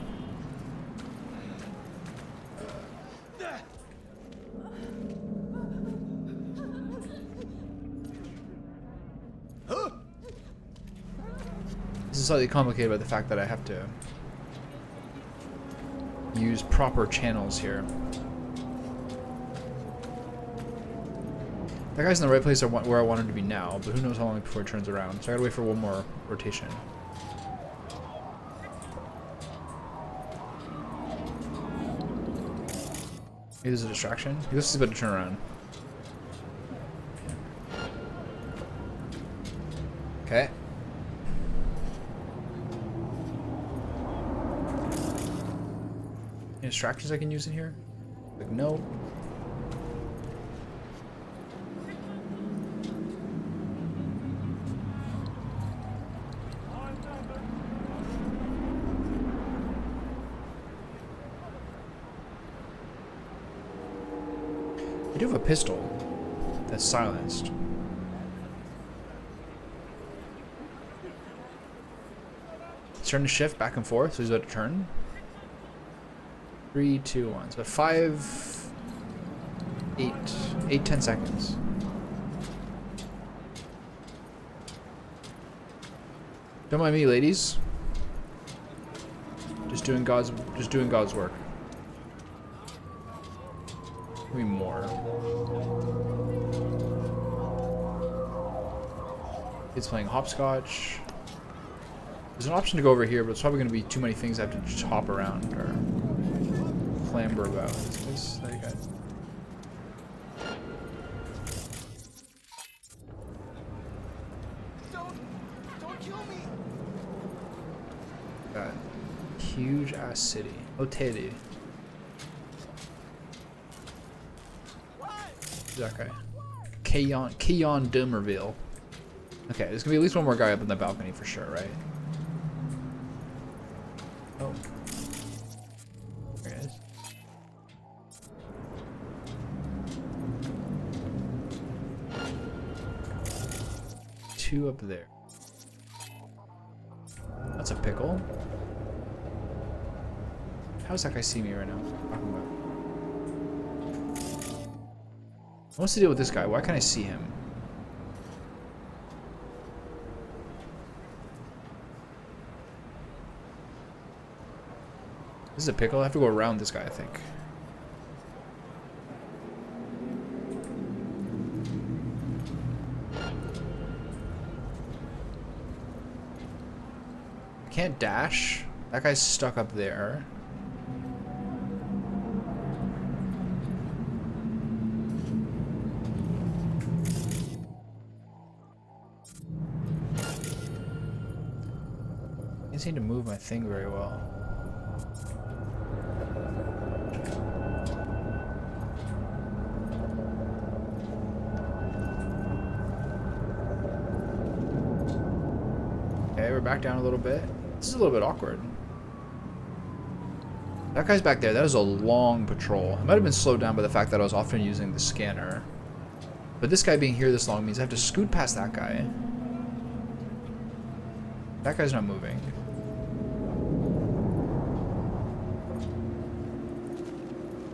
This is slightly complicated by the fact that I have to use proper channels here. That guy's in the right place where I want him to be now, but who knows how long before it turns around. So I gotta wait for one more rotation. Maybe there's a distraction? This is about to turn around. Okay. Any distractions I can use in here? Like, no. I do have a pistol that's silenced. Starting to shift back and forth, so he's about to turn. 3, 2, 1. So 5, 8, 10 seconds. Don't mind me, ladies. Just doing God's work. Maybe more. It's playing hopscotch. There's an option to go over here, but it's probably going to be too many things I have to just hop around or clamber about. There you go. Don't kill me. Got huge ass city. Oteli. Who's that guy? Keon Dumerville. Okay, there's gonna be at least one more guy up in the balcony for sure, right? Oh. There it is. Two up there. That's a pickle. How does that guy see me right now? What's the deal with this guy? Why can't I see him? This is a pickle. I have to go around this guy, I think. I can't dash. That guy's stuck up there. I can't seem to move my thing very well. Okay, we're back down a little bit. This is a little bit awkward. That guy's back there. That was a long patrol. It might have been slowed down by the fact that I was often using the scanner. But this guy being here this long means I have to scoot past that guy. That guy's not moving.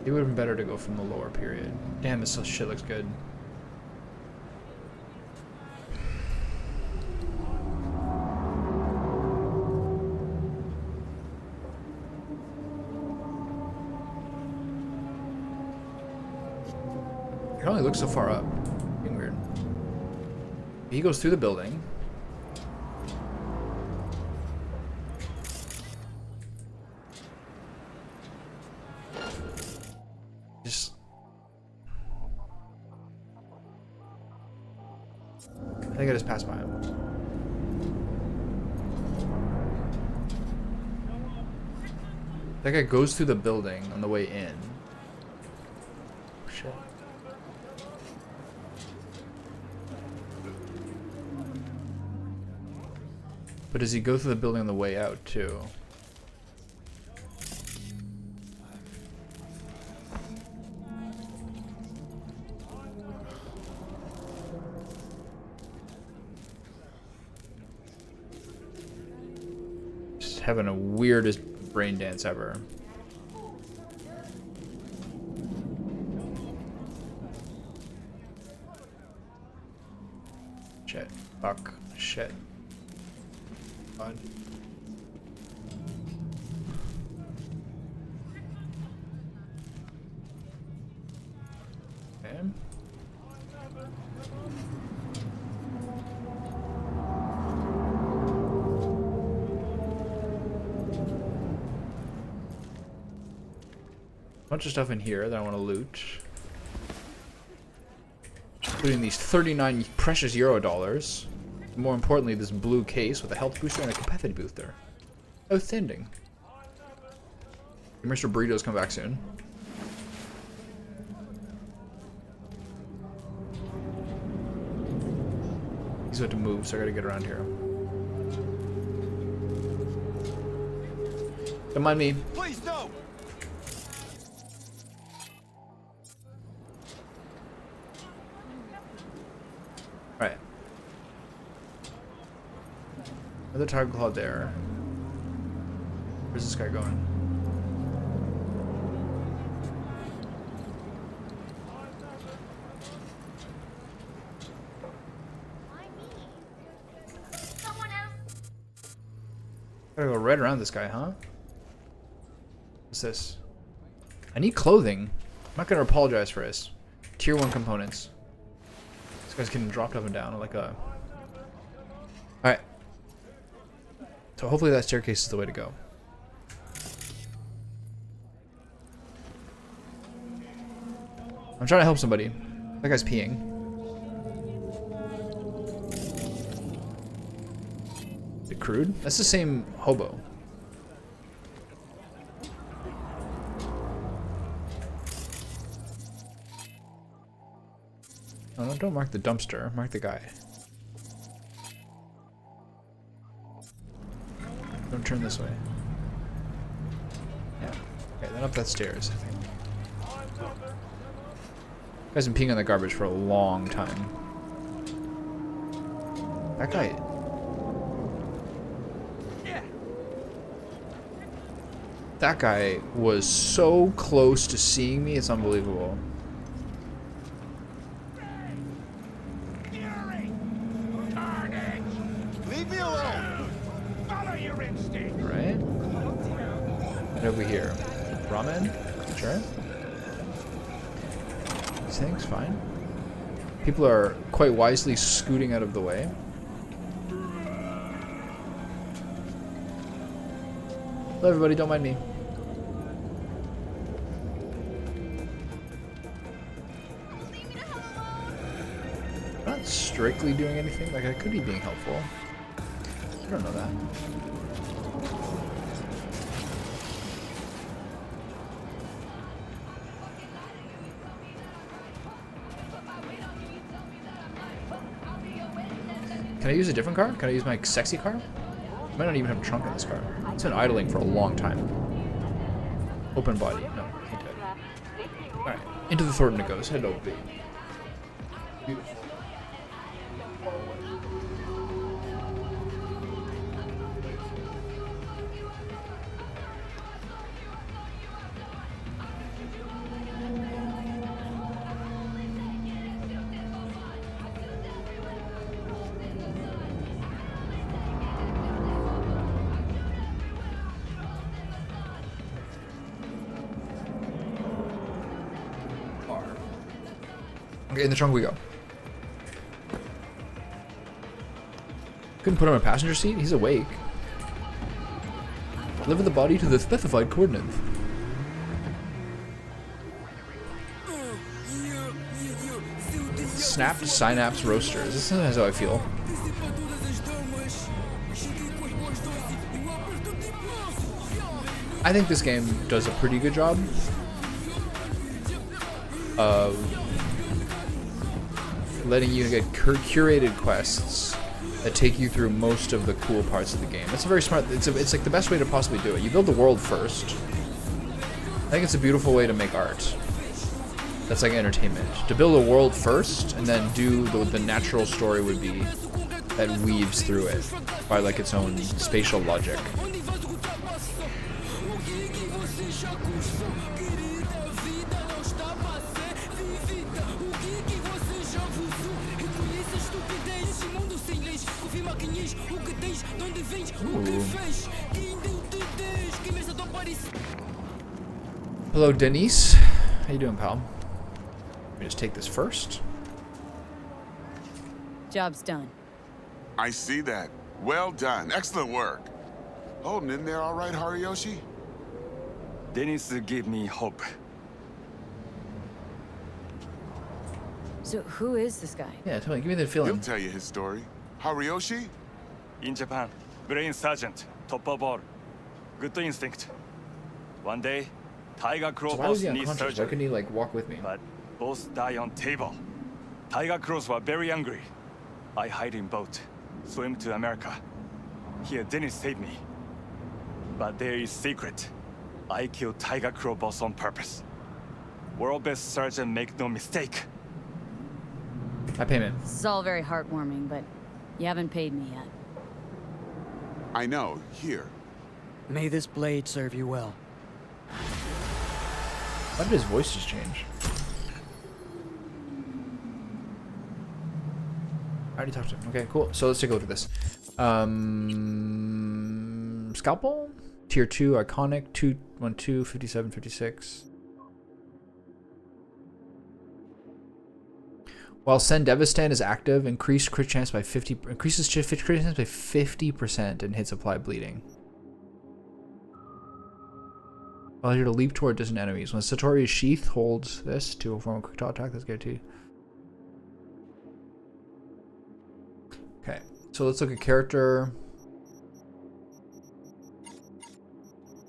It would have been better to go from the lower period. Damn, this shit looks good. It only looks so far up. Being weird. He goes through the building. Just... I think I just passed by him. That guy goes through the building on the way in. Shit. But does he go through the building on the way out too? Just having a weirdest brain dance ever. Shit. Fuck. Shit. God. Okay. Bunch of stuff in here that I want to loot. Including these 39 precious Euro dollars. More importantly, this blue case with a health booster and a capacity booster. Outstanding. Mr. Burrito's come back soon. He's about to move, so I gotta get around here. Don't mind me. Please, no! Alright. Another target claw there. Where's this guy going? Gotta go right around this guy, huh? What's this? I need clothing. I'm not gonna apologize for this. Tier 1 components. This guy's getting dropped up and down like a... Alright. So hopefully that staircase is the way to go. I'm trying to help somebody. That guy's peeing. Is it crude? That's the same hobo. Oh, no, don't mark the dumpster. Mark the guy. Don't turn this way. Yeah. Okay, then up that stairs, I think. Guy's been peeing on the garbage for a long time. That guy... That guy was so close to seeing me, it's unbelievable. Leave me alone. Follow your instinct. Right? And over here. Ramen? Sure. These things, fine. People are quite wisely scooting out of the way. Hello everybody, don't mind me. I'm not strictly doing anything, like I could be being helpful. I don't know that. Can I use a different car? Can I use my sexy car? I might not even have a trunk in this car. It's been idling for a long time. Open body. No, he did. Alright, into the Thornton it goes. Hello, baby. Beautiful. Okay, in the trunk we go. Couldn't put him in a passenger seat? He's awake. Deliver the body to the specified coordinates. Snapped synapse roasters. This is how I feel. I think this game does a pretty good job of letting you get curated quests that take you through most of the cool parts of the game. It's a very smart. It's like the best way to possibly do it. You build the world first. I think it's a beautiful way to make art. That's like entertainment. To build a world first and then do the natural story would be that weaves through it by like its own spatial logic. Ooh. Hello, Denise. How you doing, pal? Let me just take this first. Job's done. I see that. Well done. Excellent work. Holding in there all right, Hariyoshi? Dennis gave me hope. So who is this guy? Yeah, tell me, give me the feeling. He'll tell you his story. Hariyoshi? In Japan, brain sergeant, top of all. Good instinct. One day, Tiger Crow So why was boss he needs unconscious? Why surgery. couldn't he like walk with me? But both die on table. Tiger Crows were very angry. I hide in boat, swim to America. Here, Dennis saved me. But there is secret. I killed Tiger Crow boss on purpose. World best surgeon, make no mistake. My payment. This is all very heartwarming, but you haven't paid me yet. I know. Here. May this blade serve you well. Why did his voice just change? I already talked to him. Okay, cool. So let's take a look at this. Scalpel? Tier 2, iconic, 212, 57, 56. While Send Devastan is active, increases crit chance by 50% and hits apply bleeding. Allows you to leap toward distant enemies. When Satori's Sheath holds this to form a quick draw attack, that's guaranteed. Okay, so let's look at character.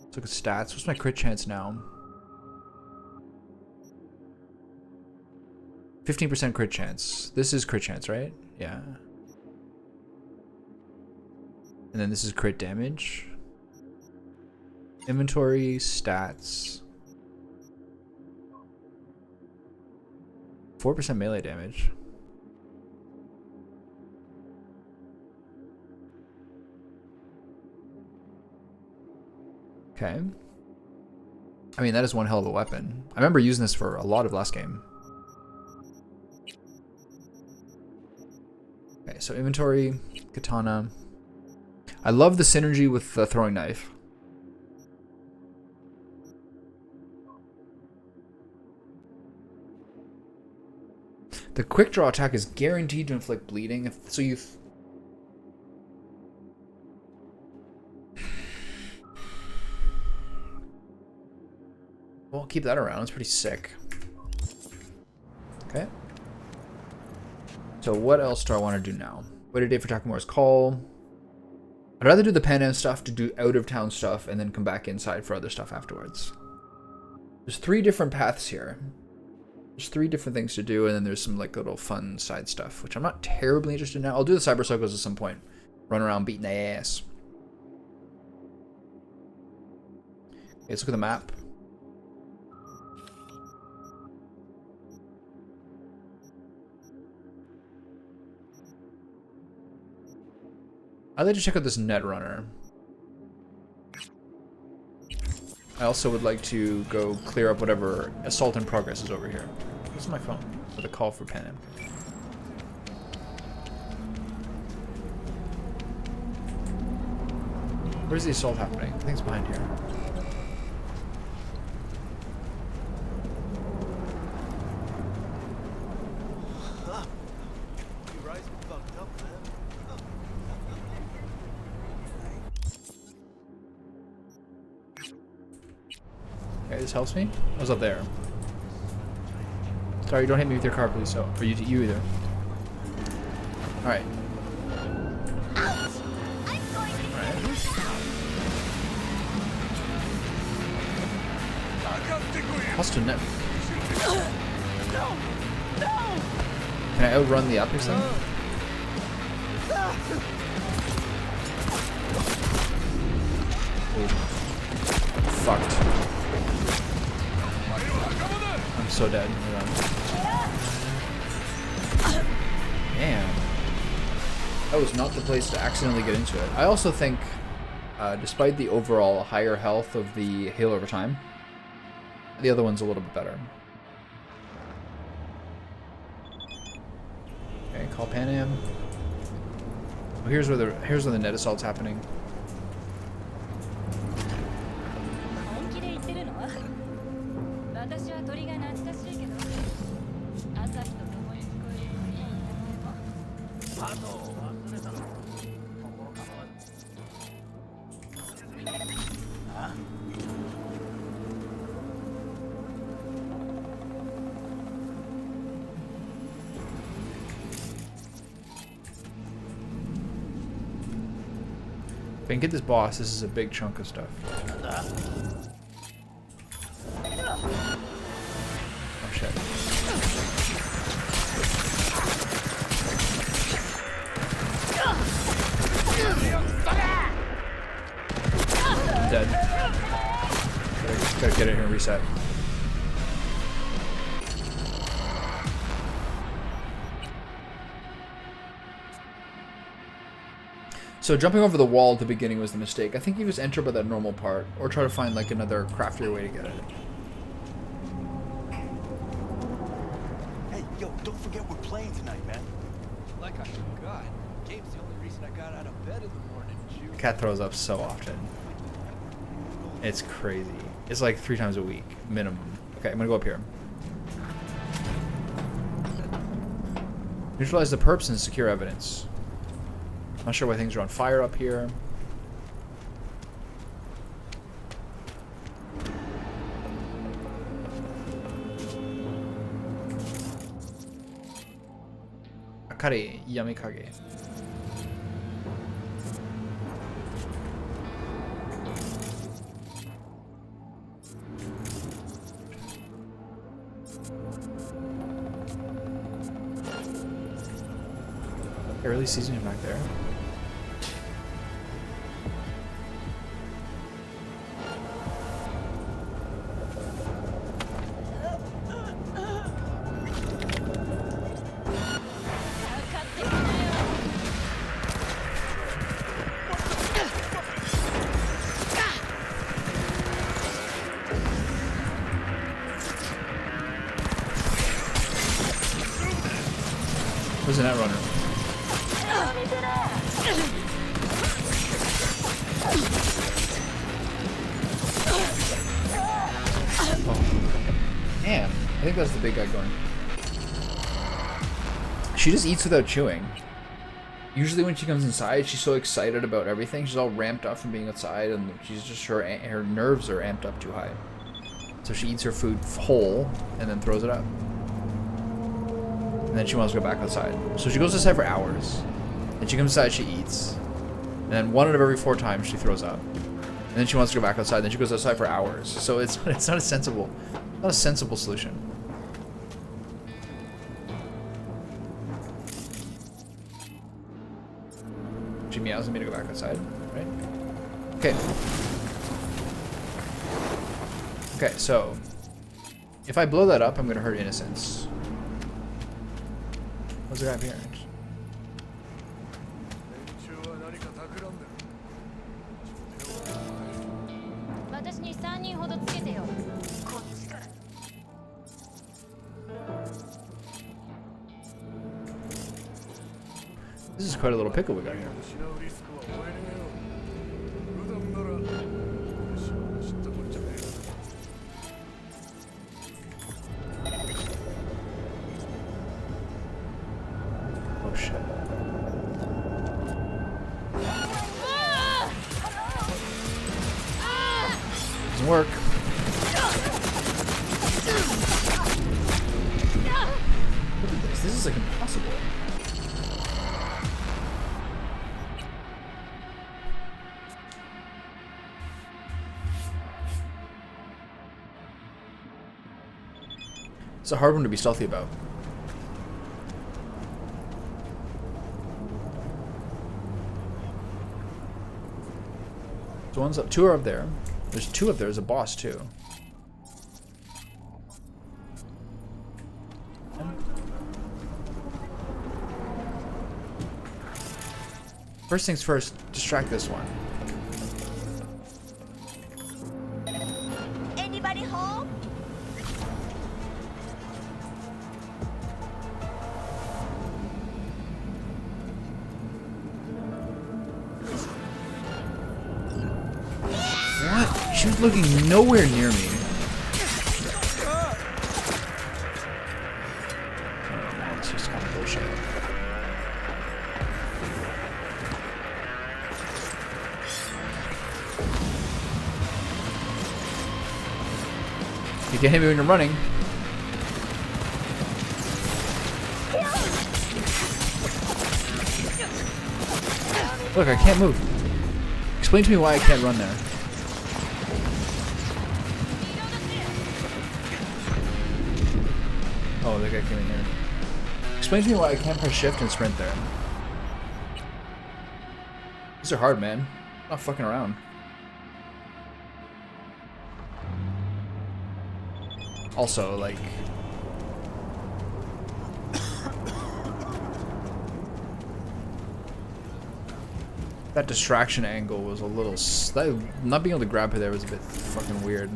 Let's look at stats. What's my crit chance now? 15% crit chance. This is crit chance, right? Yeah. And then this is crit damage. Inventory, stats. 4% melee damage. Okay. I mean, that is one hell of a weapon. I remember using this for a lot of last game. Okay, so inventory, katana. I love the synergy with the throwing knife. The quick draw attack is guaranteed to inflict bleeding. So you... Well, keep that around. It's pretty sick. Okay. So what else do I want to do now? Wait a day for Takamura's call. I'd rather do the Pan Am stuff to do out-of-town stuff and then come back inside for other stuff afterwards. There's 3 different paths here. There's 3 different things to do, and then there's some like little fun side stuff, which I'm not terribly interested in now. I'll do the cyber cycles at some point. Run around beating their ass. Okay, let's look at the map. I'd like to check out this Netrunner. I also would like to go clear up whatever assault in progress is over here. This is my phone with a call for Pan Am. Where's the assault happening? I think it's behind here. Okay, this helps me. I was up there. Sorry, don't hit me with your car, please. So, or you either. All right. Hostile net. Can I outrun the Optics then? Ooh. Fucked. I'm so dead. Damn. That was not the place to accidentally get into it. I also think, despite the overall higher health of the Halo over time, the other one's a little bit better. Okay, call Pan Am. Oh, here's where the net assault's happening. If I can get this boss, this is a big chunk of stuff. Oh shit. I'm dead. Gotta get it here and reset. So jumping over the wall at the beginning was the mistake. I think you just enter by that normal part, or try to find like another craftier way to get it. Hey, yo, don't forget we're playing tonight, man. Like I forgot. Game's the only reason I got out of bed in the morning, June. Cat throws up so often. It's crazy. It's like 3 times a week, minimum. Okay, I'm gonna go up here. Neutralize the perps and secure evidence. Not sure why things are on fire up here. Akare Yamikage. Early season back there. Where's the net runner? Damn, I think that's the big guy going. She just eats without chewing. Usually when she comes inside, she's so excited about everything. She's all ramped up from being outside, and she's just her nerves are amped up too high. So she eats her food whole and then throws it up. And then she wants to go back outside. So she goes outside for hours. Then she comes inside, she eats. And then 1 out of every 4 times she throws up. And then she wants to go back outside. Then she goes outside for hours. So it's not a sensible solution. She meows at me to go back outside, right? Okay. Okay, so if I blow that up, I'm gonna hurt innocents. What's the guy up here? 私に3人ほどつけてよ。 This is quite a little pickle we got here. Oh shit. Doesn't work. Look at this. This is like impossible. It's a hard one to be stealthy about. So one's up, 2 are up there. There's 2 up there. There's a boss too. First things first, distract this one. Anybody home? What? She was looking nowhere near me. Oh, this is kind of bullshit. You can't hit me when you're running. Look, I can't move. Explain to me why I can't run there. Oh, that guy came in here. Explain to me why I can't press shift and sprint there. These are hard, man. I'm not fucking around. Also, like... that distraction angle was a little... not being able to grab her there was a bit fucking weird.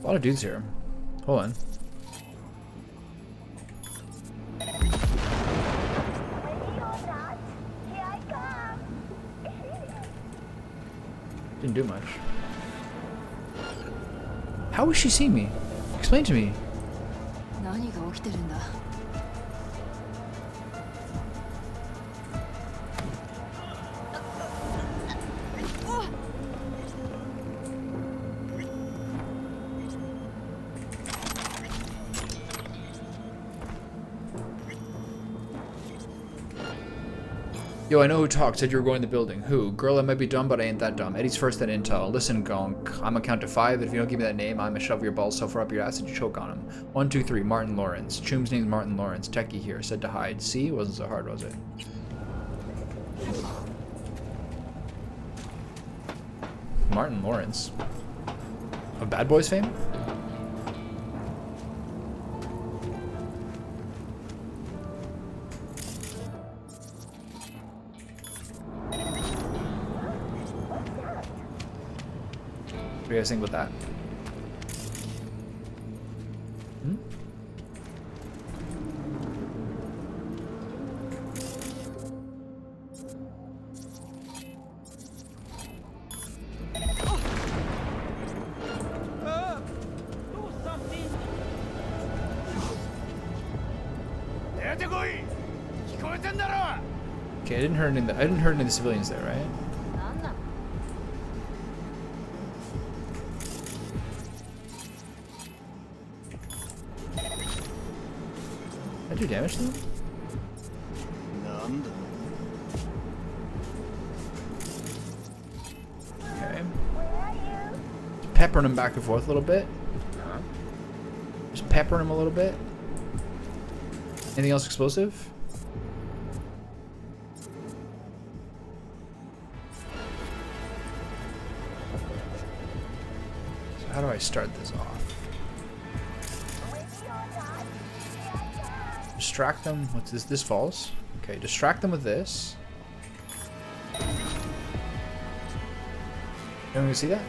A lot of dudes here. Hold on. Didn't do much. How would she see me? Explain to me. 何が起きてるんだ? Yo, I know who talked. Said you were going to the building. Who? Girl, I might be dumb, but I ain't that dumb. Eddie's first at Intel. Listen, Gonk. I'm gonna count to 5. If you don't give me that name, I'm gonna shove your balls so far up your ass that you choke on him. 1, 2, 3. Martin Lawrence. Choom's name's Martin Lawrence. Techie here. Said to hide. See? It wasn't so hard, was it? Martin Lawrence. Of Bad Boys fame? What do you guys think about that? Hmm? Okay, I didn't hurt any of the civilians there, right? Did I do damage to them? Okay. Just peppering him back and forth a little bit. Just peppering him a little bit. Anything else explosive? So how do I start this off? Distract them. What's this? This falls. Okay, distract them with this. Anyone see that?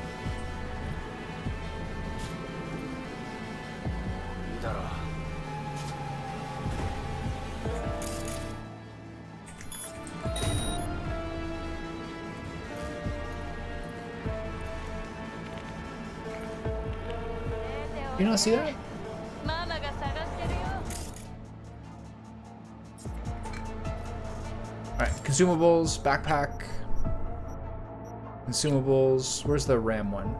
You not see that? Alright, consumables, backpack. Consumables. Where's the RAM one?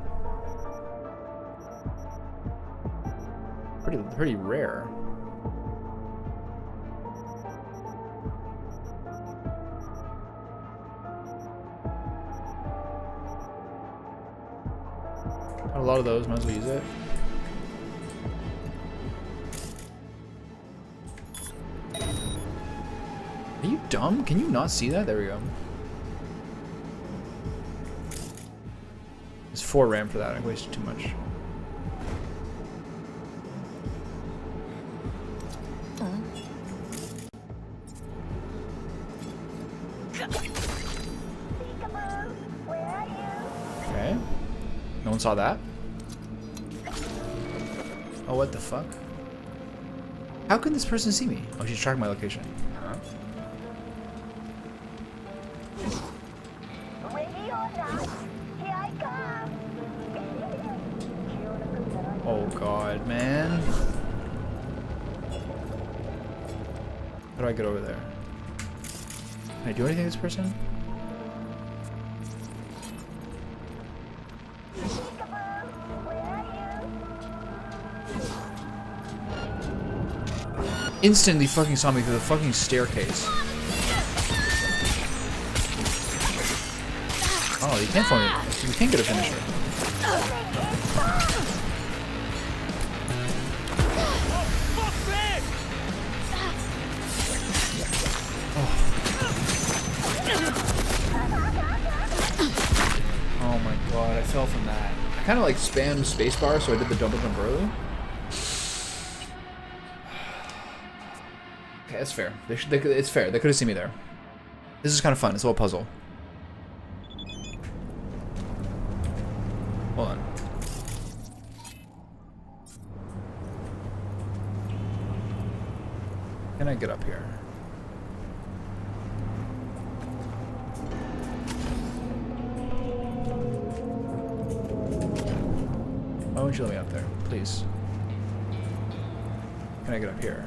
Pretty rare. Got a lot of those, might as well use it. Are you dumb? Can you not see that? There we go. There's 4 RAM for that. I wasted too much. Okay. No one saw that? Oh, what the fuck? How can this person see me? Oh, she's tracking my location. Huh? Oh god, man. How do I get over there? Can I do anything to this person? Instantly fucking saw me through the fucking staircase. Oh, you can't find me. You can't get a finisher. Oh my god, I fell from that. I kind of like spammed spacebar, so I did the double jump early. Okay, that's fair. It's fair. They could have seen me there. This is kind of fun. It's a little puzzle. Hold on. Can I get up here? don't you let me up there, please? Can I get up here?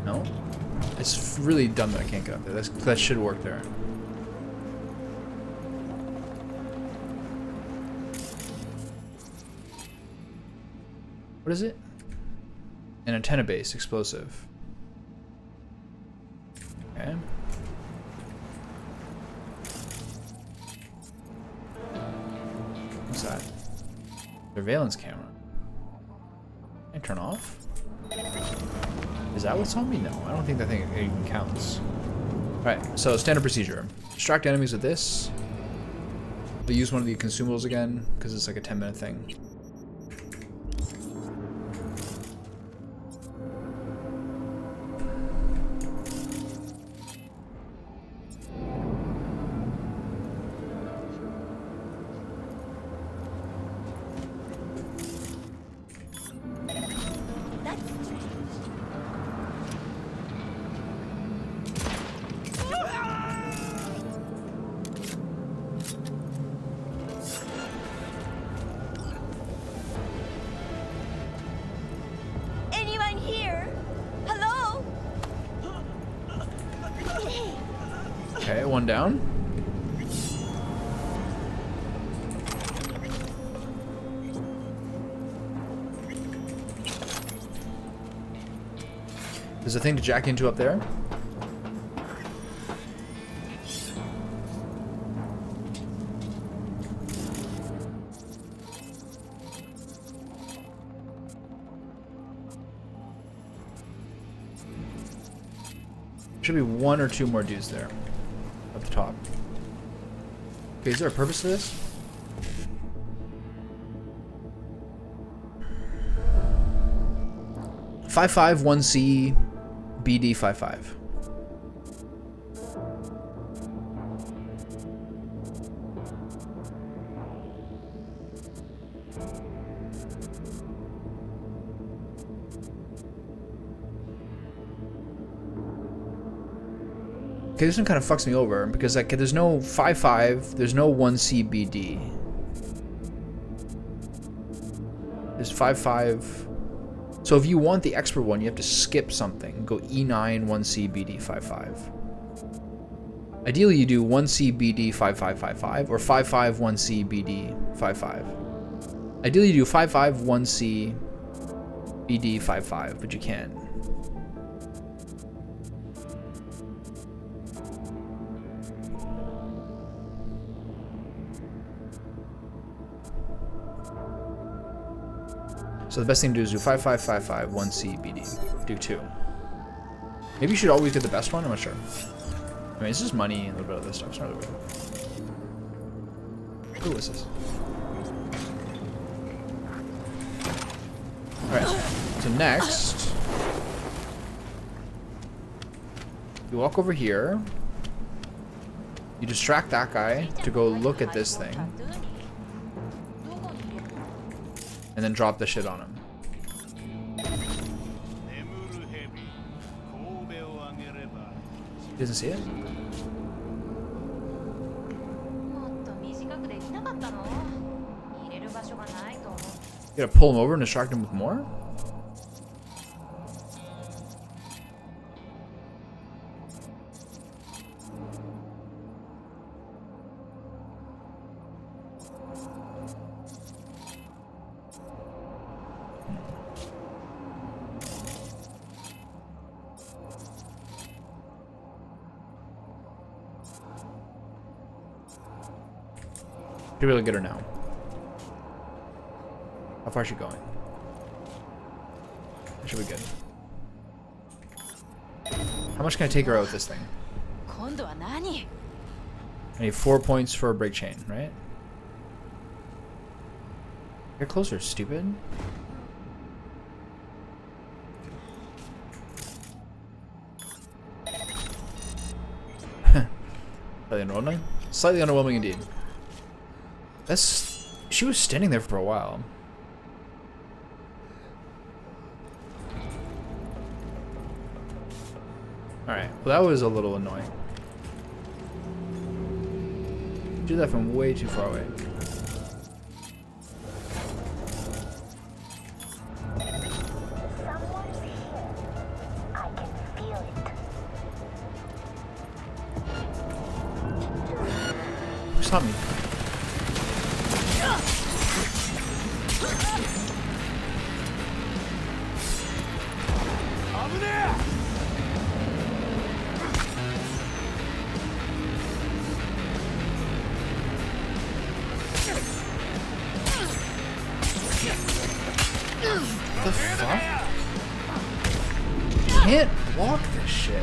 No? It's really dumb that I can't get up there. That should work there. What is it? An antenna base explosive. Okay. What's that? Surveillance camera. Can I turn off? Is that what's on me? No, I don't think that thing even counts. Alright, so standard procedure. Distract enemies with this. We'll use one of the consumables again, because it's like a 10-minute thing. Anyone here? Hello? Okay, one down. There's a thing to jack into up there. Should be one or two more dudes there. Up the top. Okay, is there a purpose to this? Five 1C BD 55. Okay, this one kind of fucks me over because like there's no 55, there's no 1CBD. There's 55. So if you want the expert one, you have to skip something. Go E9 1CBD 55. Ideally, you do 1CBD 5555 or 55 1CBD 55. Ideally, you do 55 1CBD 55, but you can't. So the best thing to do is do 5555 1CBD. Do 2. Maybe you should always get the best one. I'm not sure. I mean, it's just money and a little bit of this stuff. It's not really weird. Who is this? Alright. So next, you walk over here. You distract that guy to go look at this thing. And then drop the shit on him. He doesn't see it? You gotta pull him over and distract him with more? Should be able to get her now. How far is she going? That should be good. How much can I take her out with this thing? I need 4 points for a break chain, right? Get closer, stupid. Slightly underwhelming? Slightly underwhelming indeed. She was standing there for a while. Alright, well that was a little annoying. Do that from way too far away. not me. The fuck? Can't block this shit.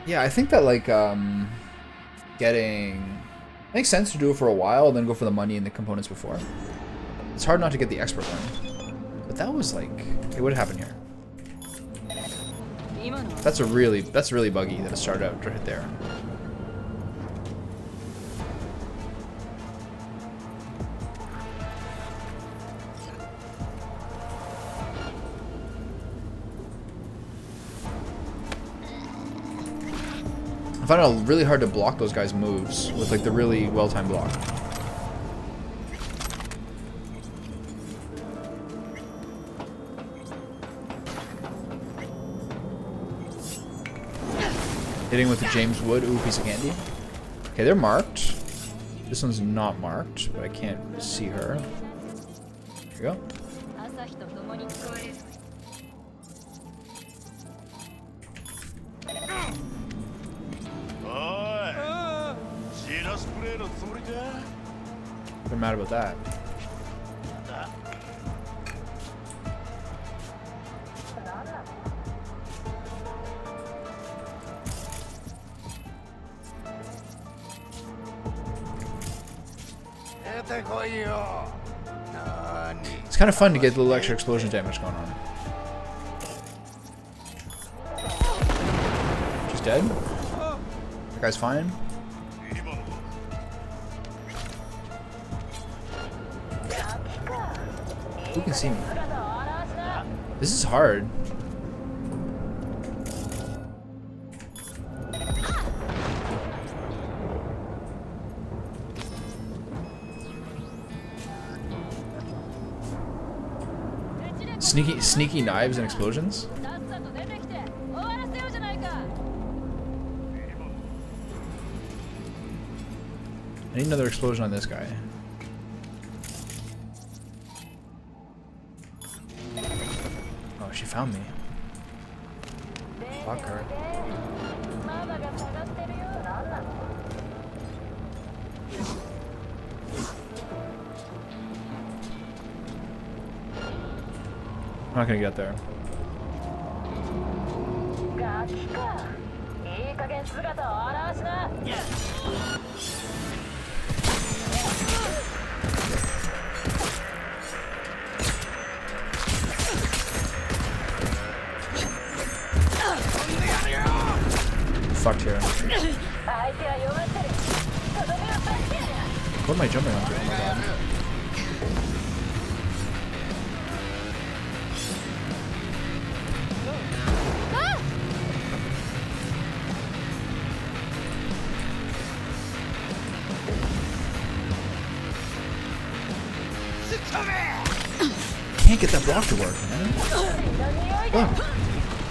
Yeah, I think that like getting it makes sense to do it for a while and then go for the money and the components before. It's hard not to get the expert one. But that was like hey, what happened here? That's really buggy that it started out right there. I find it really hard to block those guys' moves with like the really well-timed block. Hitting with the James Wood, ooh, piece of candy. Okay, they're marked. This one's not marked, but I can't see her. There you go. They're mad about that. It's kind of fun to get a little extra explosion damage going on. She's dead. That guy's fine. Who can see me? This is hard. Sneaky knives and explosions? I need another explosion on this guy. Oh, she found me. Fuck her. I'm not gonna get there. Fucked here. What am I jumping onto? Oh my god. Can't get that block to work, man. Look.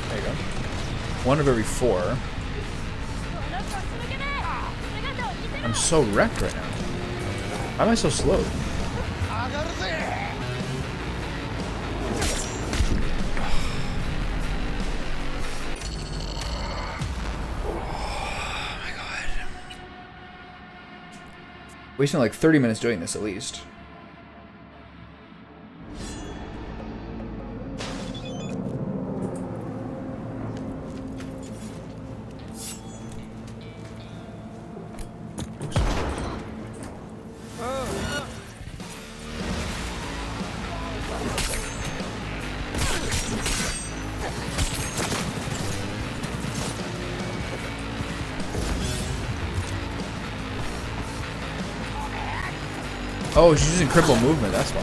There you go. One of every 4. I'm so wrecked right now. Why am I so slow? Oh my god. Wasting like 30 minutes doing this at least. Oh, she's using cripple movement, that's why.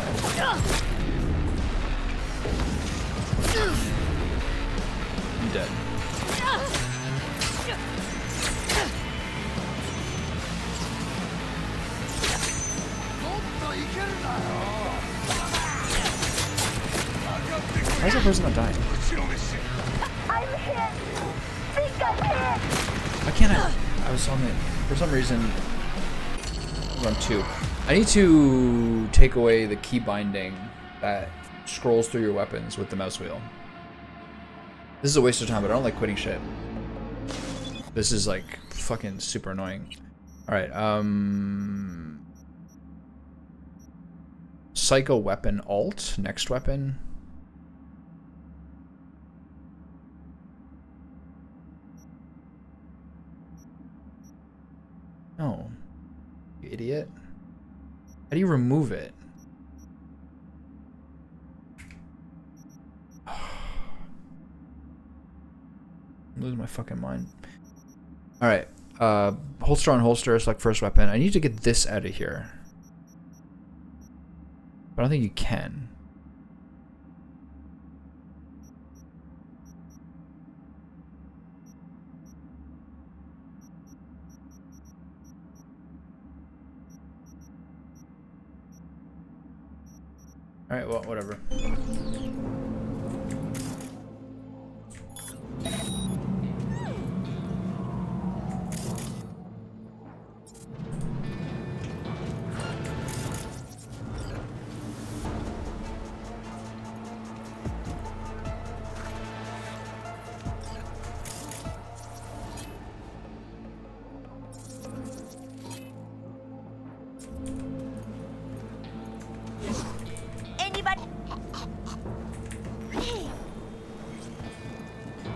I'm dead. Why is that person not dying? I'm hit. Think I Why can't I was on it. For some reason, I was on 2. I need to take away the key binding that scrolls through your weapons with the mouse wheel. This is a waste of time, but I don't like quitting shit. This is like fucking super annoying. Alright, Psycho weapon alt, next weapon. No. You idiot. How do you remove it? I'm losing my fucking mind. Alright. Holster on holster, select first weapon. I need to get this out of here. But I don't think you can. Alright, well, whatever.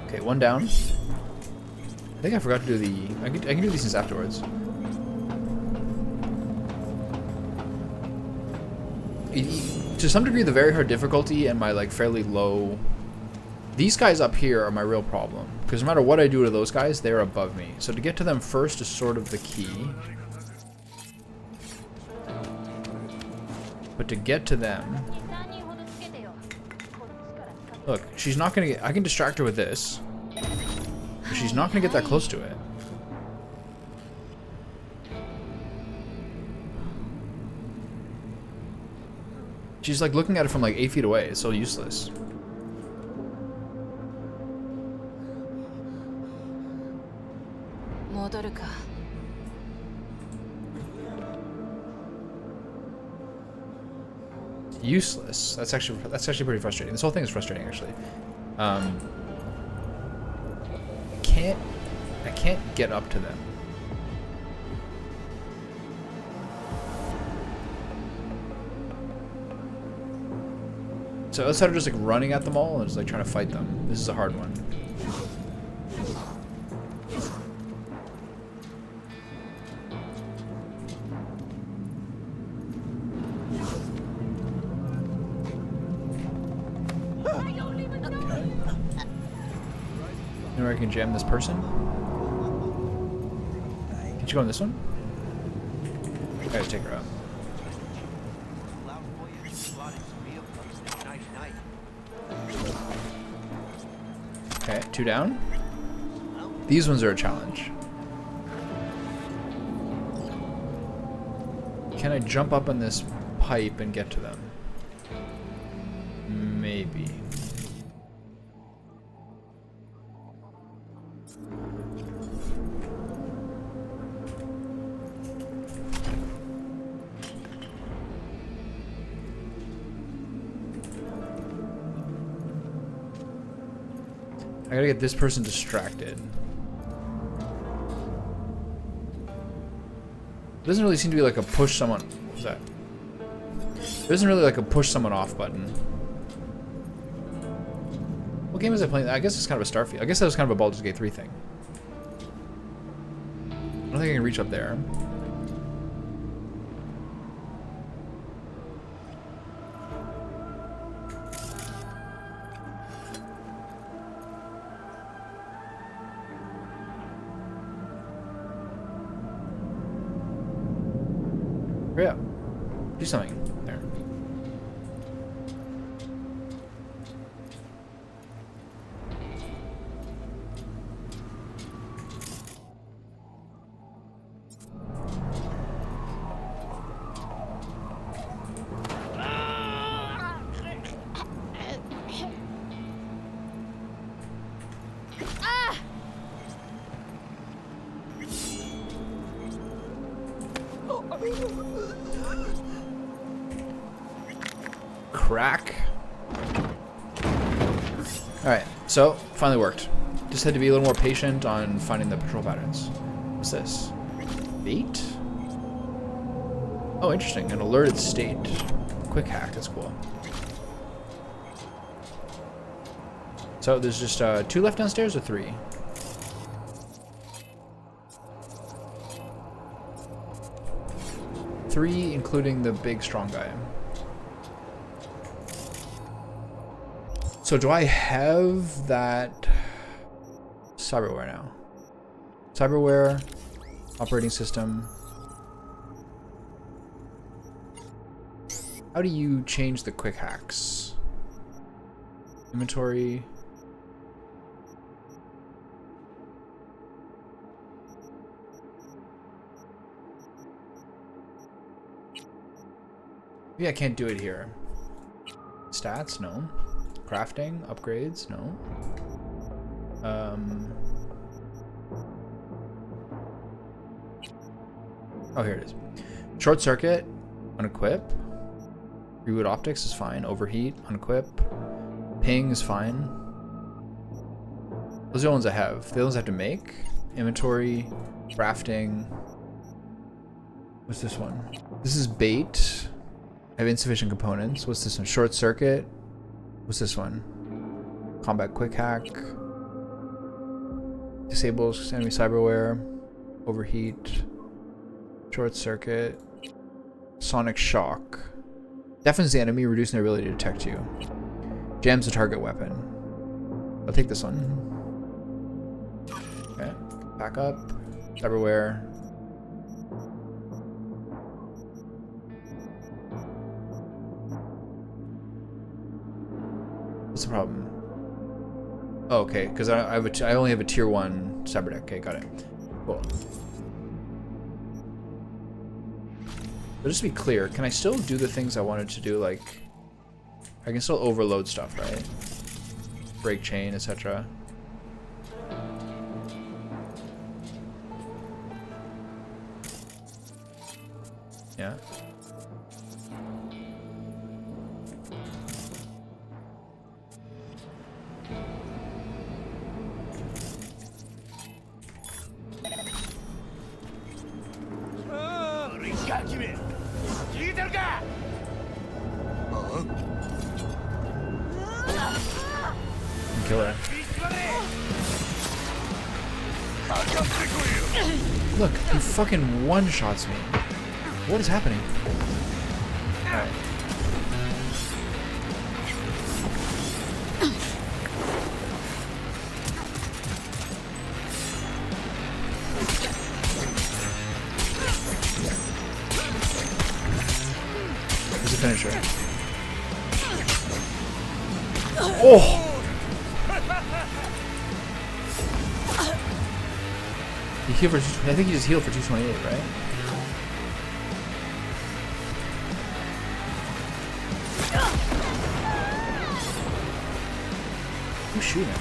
Okay, one down. I think I forgot to do the... I can do these things afterwards. To some degree, the very hard difficulty and my like fairly low... These guys up here are my real problem. Because no matter what I do to those guys, they're above me. So to get to them first is sort of the key. But to get to them... Look, she's not gonna get... I can distract her with this. But she's not gonna get that close to it. She's like looking at it from like 8 feet away. It's so useless. Useless. That's actually pretty frustrating. This whole thing is frustrating, actually. I can't get up to them. So instead of just like running at them all and just like trying to fight them, this is a hard one. I can jam this person. Can you go on this one? I gotta take her out. Okay, 2 down. These ones are a challenge. Can I jump up on this pipe and get to them? Maybe. I gotta get this person distracted. There doesn't really seem to be like a push someone... What was that? There isn't really like a push someone off button. What game is I playing? I guess it's kind of a Starfield. I guess that was kind of a Baldur's Gate 3 thing. I don't think I can reach up there. Yeah. Do something. There. crack. Alright, so finally worked. Just had to be a little more patient on finding the patrol patterns. What's this? Bait? Oh, interesting. An alerted state. Quick hack, that's cool. So there's just 2 left downstairs or 3? Three, including the big strong guy. So do I have that cyberware now? Cyberware, operating system. How do you change the quick hacks? Inventory. Maybe I can't do it here. Stats? No. Crafting? Upgrades? No. Oh, here it is. Short circuit, unequip. Reboot optics is fine. Overheat, unequip. Ping is fine. Those are the ones I have. The ones I have to make. Inventory, crafting. What's this one? This is bait. I have insufficient components. What's this one? Short circuit. What's this one? Combat quick hack. Disables enemy cyberware. Overheat. Short circuit. Sonic shock. Deafens the enemy, reducing their ability to detect you. Jams the target weapon. I'll take this one. Okay. Back up. Cyberware. What's the problem? Oh, okay, because I only have a tier 1 cyber deck. Okay, got it. Cool. But just to be clear, can I still do the things I wanted to do? Like, I can still overload stuff, right? Break chain, etc. Yeah. Kill her. Look, he fucking one-shots me. What is happening? Alright. Where's the finisher? Oh! He healed for, I think he just healed for 228, right? Who's shooting?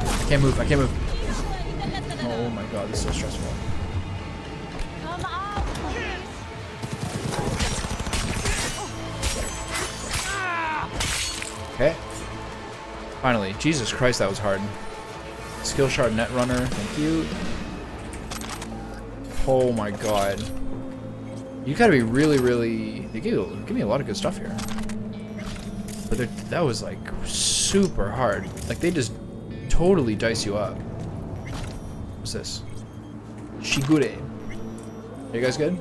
I can't move, I can't move. Oh my god, this is so stressful. Come on, please. Okay. Finally. Jesus Christ, that was hard. Skill shard net runner, thank you. Oh my god. You gotta be really, really... They give me a lot of good stuff here. But that was like super hard. Like they just totally dice you up. What's this? Shigure. Are you guys good?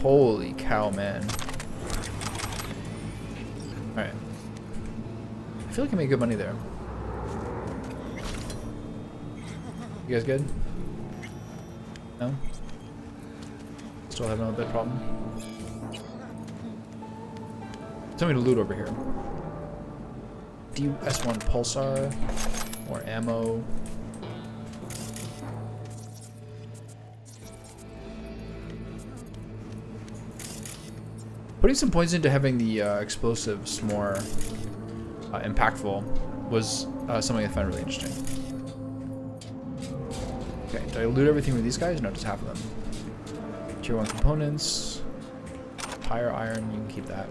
Holy cow, man. Alright. I feel like I made good money there. You guys good? No? Still having a bit problem? Tell me to loot over here. DS1 pulsar. More ammo. Putting some points into having the explosives more impactful was something I found really interesting. Okay, did I loot everything with these guys? No, just half of them. Tier 1 components. Tire iron, you can keep that.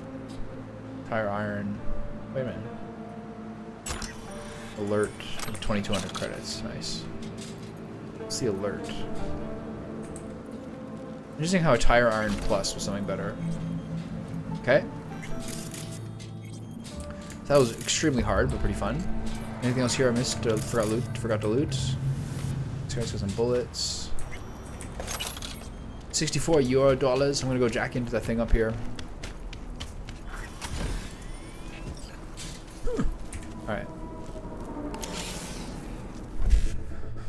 Tire iron. Wait a minute. Alert, 2200 credits. Nice. What's the alert? Interesting how a tire iron plus was something better. Okay. That was extremely hard, but pretty fun. Anything else here I missed? Forgot to loot. This guy's got some bullets. 64 euro dollars. I'm gonna go jack into that thing up here. Alright.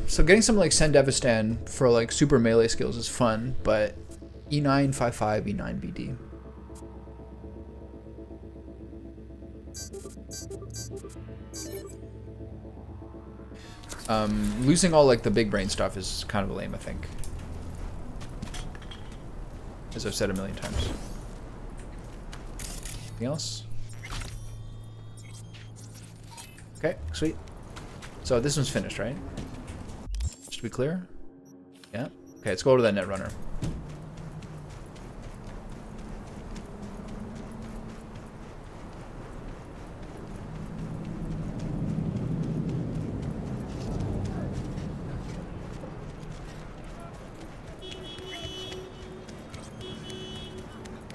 So getting some like Sendevistan for like super melee skills is fun, but E955, E9BD. Losing all like the big brain stuff is kind of lame, I think. As I've said a million times. Anything else? Okay, sweet. So this one's finished, right? Just to be clear? Yeah? Okay, let's go to that Netrunner.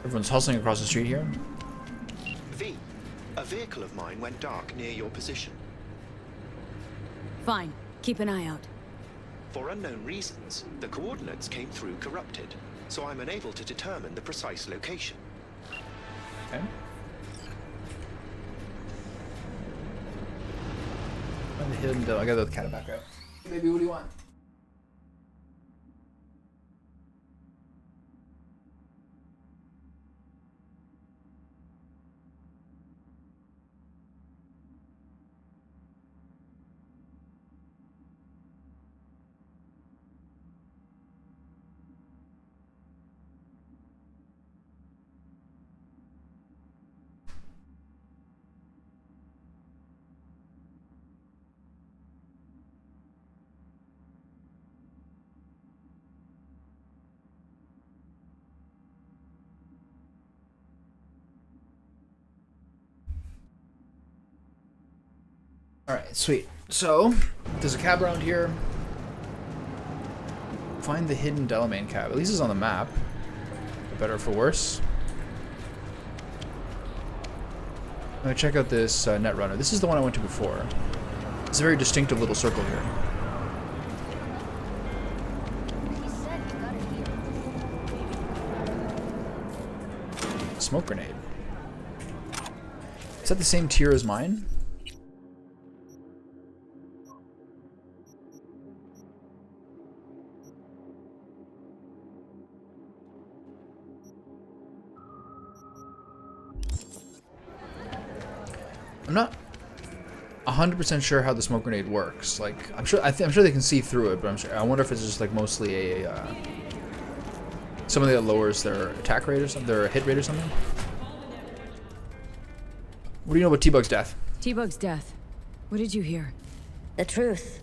Everyone's hustling across the street here. V, a vehicle of mine went dark near your position. Fine. Keep an eye out. For unknown reasons, the coordinates came through corrupted, so I'm unable to determine the precise location. Okay. Find the hidden door. I got the cat back out. Baby, what do you want? Alright, sweet. So, there's a cab around here. Find the hidden Delamain cab. At least it's on the map. For better or for worse. I'm gonna check out this Netrunner. This is the one I went to before. It's a very distinctive little circle here. Smoke grenade. Is that the same tier as mine? I'm not 100% sure how the smoke grenade works. Like, I'm sure they can see through it, but I wonder if it's just like mostly a something that lowers their attack rate or something, their hit rate or something. What do you know about T-Bug's death? T-Bug's death. What did you hear? The truth.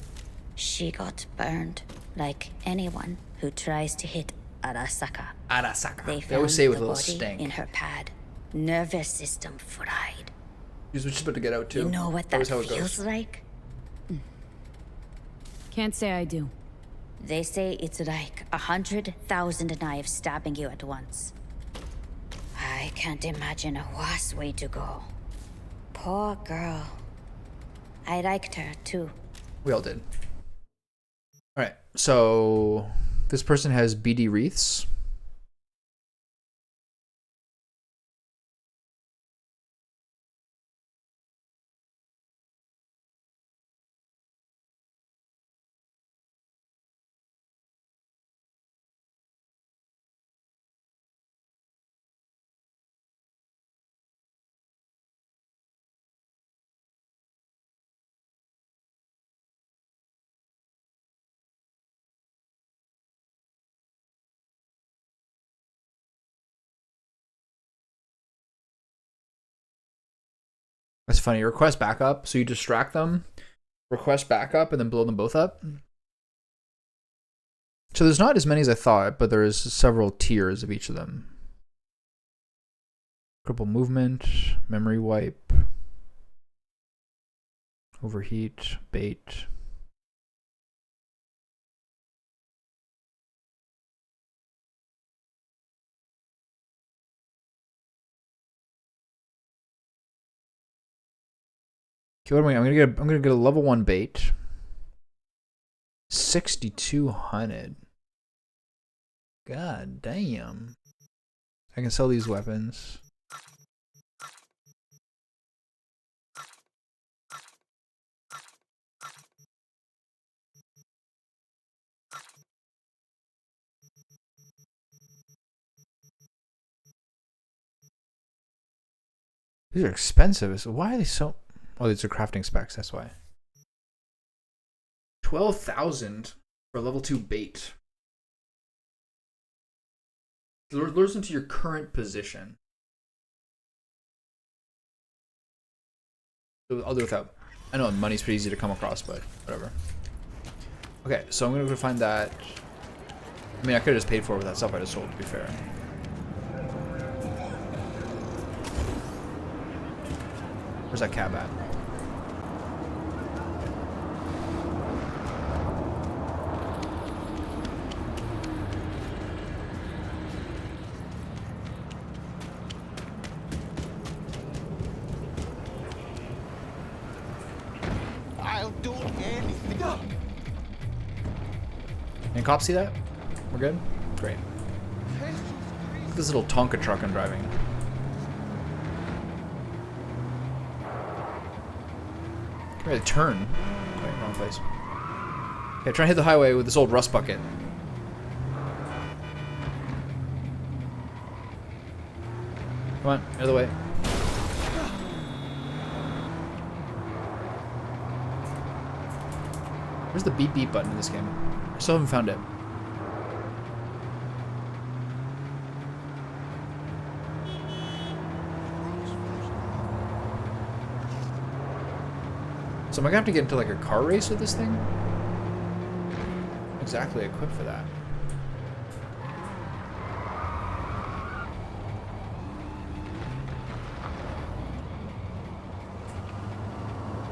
She got burned, like anyone who tries to hit Arasaka. Arasaka. They always say it with a the little body stank. in her pad. Nervous system fried. She's just about to get out too. You know what that how it feels goes. like? Can't say I do. They say it's like 100,000 knives stabbing you at once. I can't imagine a worse way to go. Poor girl. I liked her too. We all did. Alright, so this person has BD wreaths. That's funny. Request backup. So you distract them, request backup, and then blow them both up. So there's not as many as I thought, but there is several tiers of each of them. Cripple movement, memory wipe, overheat, bait. Okay, what am I? I'm gonna get a level 1 bait. 6,200. God damn. I can sell these weapons. These are expensive. So why are they so... Oh, these are crafting specs, that's why. 12,000 for level 2 bait. Lures into your current position. I'll do it without. I know money's pretty easy to come across, but whatever. Okay, so I'm gonna go find that. I mean, I could have just paid for it with that stuff I just sold, to be fair. Where's that cab at? I'll do anything. Any cops see that? We're good? Great. Look at this little Tonka truck I'm driving. Ready to turn. Wait, wrong place. Okay, try to hit the highway with this old rust bucket. Come on, out of the way. Where's the beep beep button in this game? I still haven't found it. So am I gonna have to get into like a car race with this thing? I'm exactly equipped for that.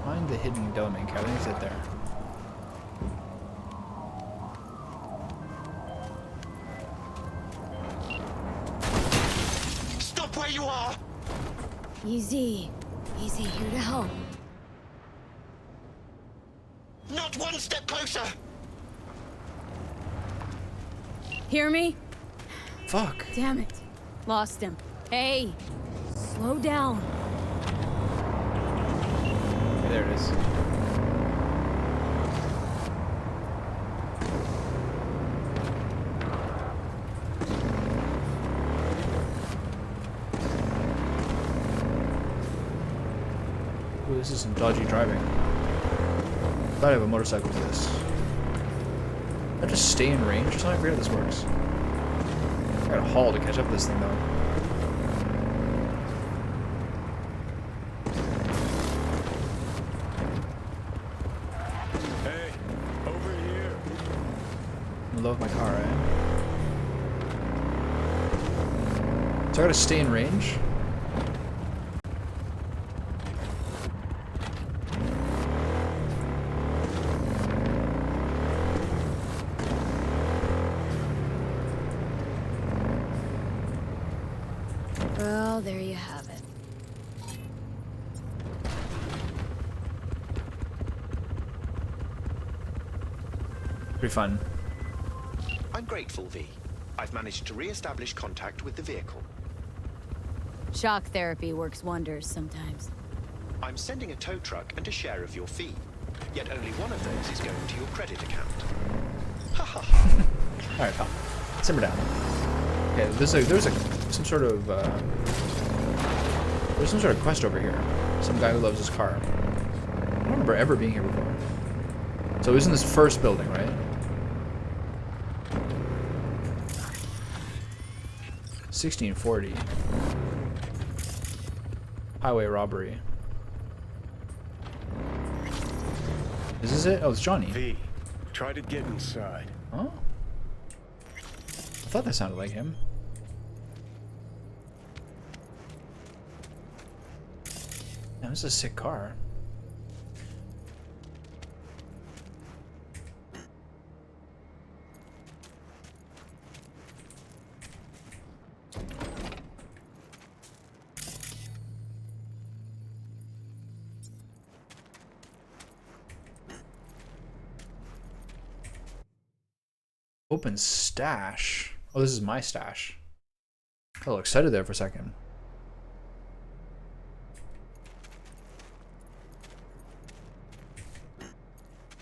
Find the hidden domain cab. I think it's it there. Stop where you are! Easy. Easy, here to help. Not one step closer! Hear me? Fuck. Damn it. Lost him. Hey, slow down. Okay, there it is. Ooh, this is some dodgy driving. I thought I have a motorcycle for this. I just stay in range or something? I forget how this works. I gotta haul to catch up to this thing though. Hey, over here. I love my car, eh? So I gotta stay in range? Well, there you have it. Pretty fun. I'm grateful, V. I've managed to re-establish contact with the vehicle. Shock therapy works wonders sometimes. I'm sending a tow truck and a share of your fee. Yet only one of those is going to your credit account. Ha ha ha. Alright, pal. Simmer down. Okay, there's some sort of there's some sort of quest over here. Some guy who loves his car. I don't remember ever being here before. So it was in this first building, right? 1640. Highway robbery. Is this it? Oh, it's Johnny. V, try to get inside. Oh. I thought that sounded like him. Man, this is a sick car. Open stash. Oh, this is my stash. I got a little excited there for a second.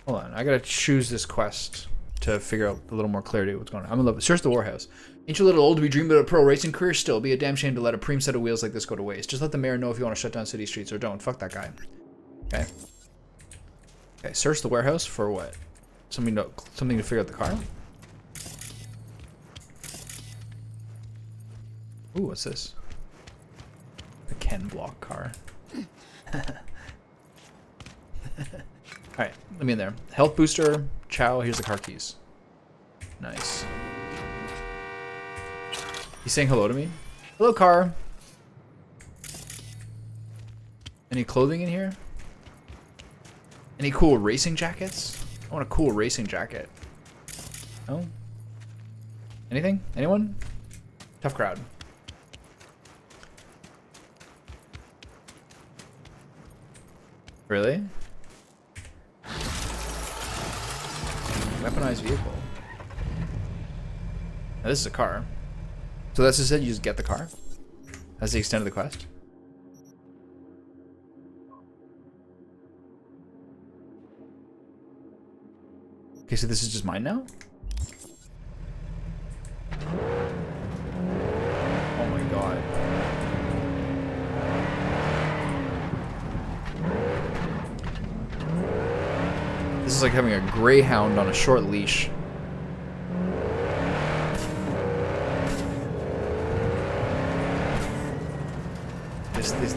Hold on, I gotta choose this quest to figure out a little more clarity of what's going on. I'm in love with Search the Warehouse. Ain't you a little old to be dreaming about a pro racing career? Still, be a damn shame to let a preem set of wheels like this go to waste. Just let the mayor know if you want to shut down city streets or don't. Fuck that guy. Okay. Okay, search the warehouse for what? Something to figure out the car? Ooh, what's this? A Ken Block car. Alright, let me in there. Health booster, chow, here's the car keys. Nice. He's saying hello to me? Hello, car. Any clothing in here? Any cool racing jackets? I want a cool racing jacket. Oh? Anything? Anyone? Tough crowd. Really? Weaponized vehicle. Now this is a car. So that's just it, you just get the car? That's the extent of the quest? Okay, so this is just mine now? Oh my god. This is like having a greyhound on a short leash.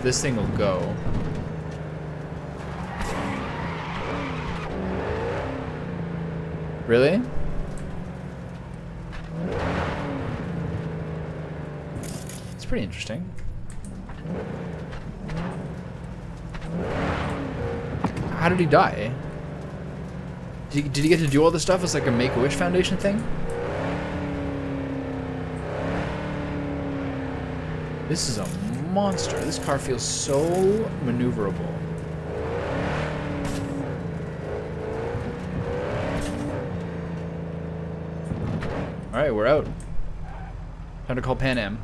This thing will go. Really? It's pretty interesting. How did he die? Did he get to do all this stuff as like a Make-A-Wish Foundation thing? This is a monster. This car feels so maneuverable. Alright, we're out. Time to call Pan Am.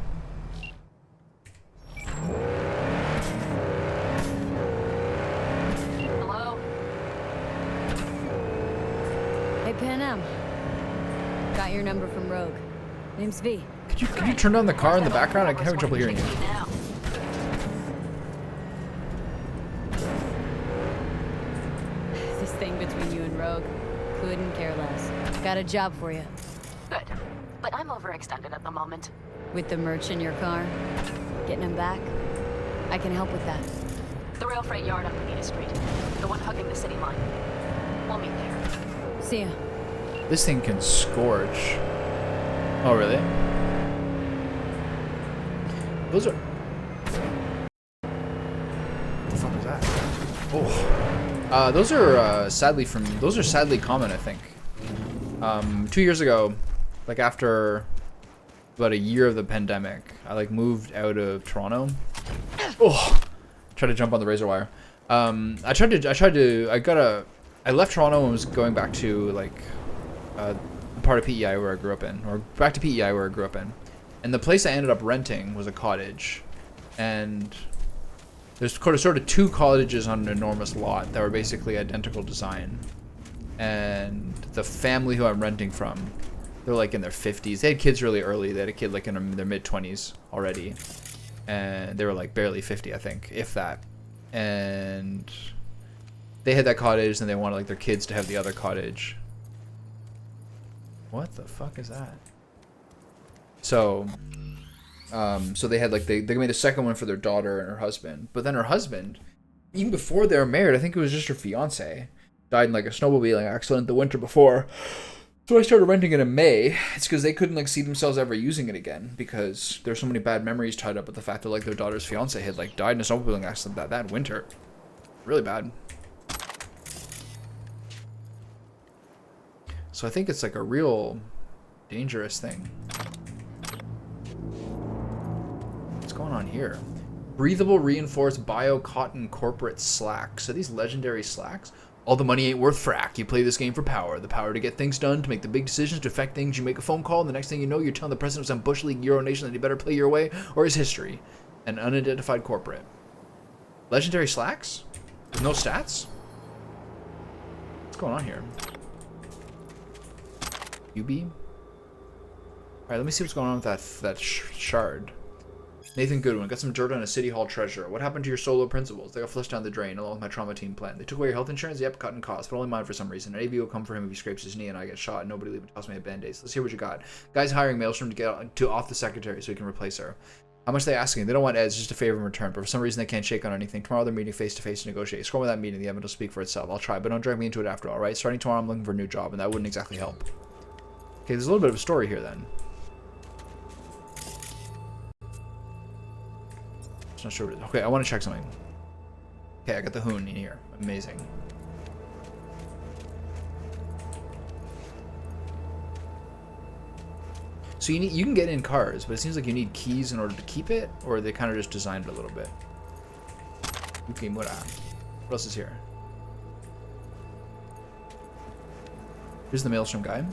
Hello? Hey, Pan Am. Got your number from Rogue. Name's V. Could you turn down the car in the background? I'm having trouble hearing you. This thing between you and Rogue. Couldn't care less. Got a job for you. Good. But I'm overextended at the moment. With the merch in your car? Getting him back? I can help with that. The rail freight yard on Bonita Street. The one hugging the city line. We'll meet there. See ya. This thing can scorch. Oh, really? Those are... What the fuck was that? Oh. Those are sadly common, I think. 2 years ago, like after about a year of the pandemic, I like moved out of Toronto. Oh, tried to jump on the razor wire. I left Toronto and was going back to like part of PEI where I grew up in, or back to PEI where I grew up in. And the place I ended up renting was a cottage, and there's sort of two cottages on an enormous lot that were basically identical design. And the family who I'm renting from, they're like in their 50s. They had kids really early. They had a kid like in their mid-20s already, and they were like barely 50, I think, if that. And they had that cottage, and they wanted like their kids to have the other cottage. What the fuck is that? So they had like they made a second one for their daughter and her husband. But then her husband, even before they were married, I think it was just her fiance, died in like a snowmobiling accident the winter before. So I started renting it in May. It's because they couldn't like see themselves ever using it again because there's so many bad memories tied up with the fact that like their daughter's fiance had like died in a snowmobiling accident that winter. Really bad. So I think it's like a real dangerous thing. What's going on here? Breathable reinforced bio cotton corporate slacks. So these legendary slacks? All the money ain't worth frack. You play this game for power. The power to get things done, to make the big decisions, to affect things. You make a phone call, and the next thing you know, you're telling the president of some Bush League Euro nation that he better play your way, or his history. An unidentified corporate. Legendary slacks? With no stats? What's going on here? UB? Alright, let me see what's going on with that shard. Nathan Goodwin, got some dirt on a City Hall treasure. What happened to your solo principles? They got flushed down the drain along with my trauma team plan. They took away your health insurance? Yep, cut in costs, but only mine for some reason. An AV will come for him if he scrapes his knee and I get shot and nobody will even toss me a band-aid. Let's hear what you got. Guy's hiring Maelstrom to get off the secretary so he can replace her. How much are they asking? They don't want Eds, just a favor in return, but for some reason they can't shake on anything. Tomorrow they're meeting face-to-face to negotiate. Scroll with that meeting, the evidence will speak for itself. I'll try, but don't drag me into it after all, right? Starting tomorrow I'm looking for a new job, and that wouldn't exactly help. Okay, there's a little bit of a story here then. Not sure. Okay, I want to check something. Okay, I got the hoon in here. Amazing. So you can get in cars, but it seems like you need keys in order to keep it, or they kind of just designed it a little bit. Okay, what else is here? Here's the Maelstrom guy.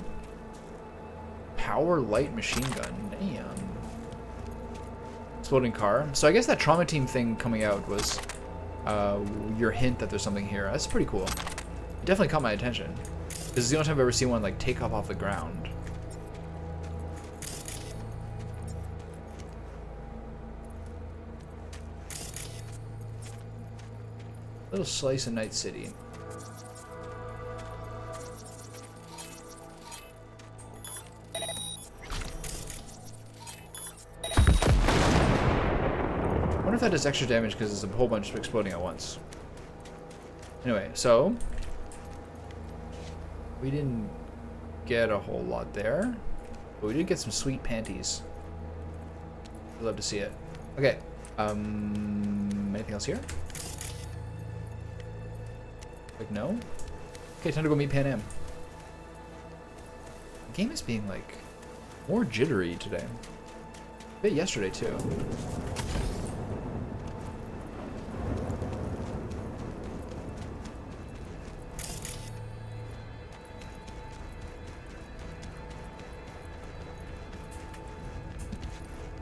Power light machine gun. Damn. Exploding car. So I guess that trauma team thing coming out was your hint that there's something here. That's pretty cool. It definitely caught my attention. This is the only time I've ever seen one like take off the ground. Little slice of Night City. I wonder if that does extra damage because there's a whole bunch exploding at once. Anyway, so we didn't get a whole lot there, but we did get some sweet panties. I'd love to see it. Okay, anything else here? Like no? Okay, time to go meet Pan Am. The game is being like more jittery today. A bit yesterday too.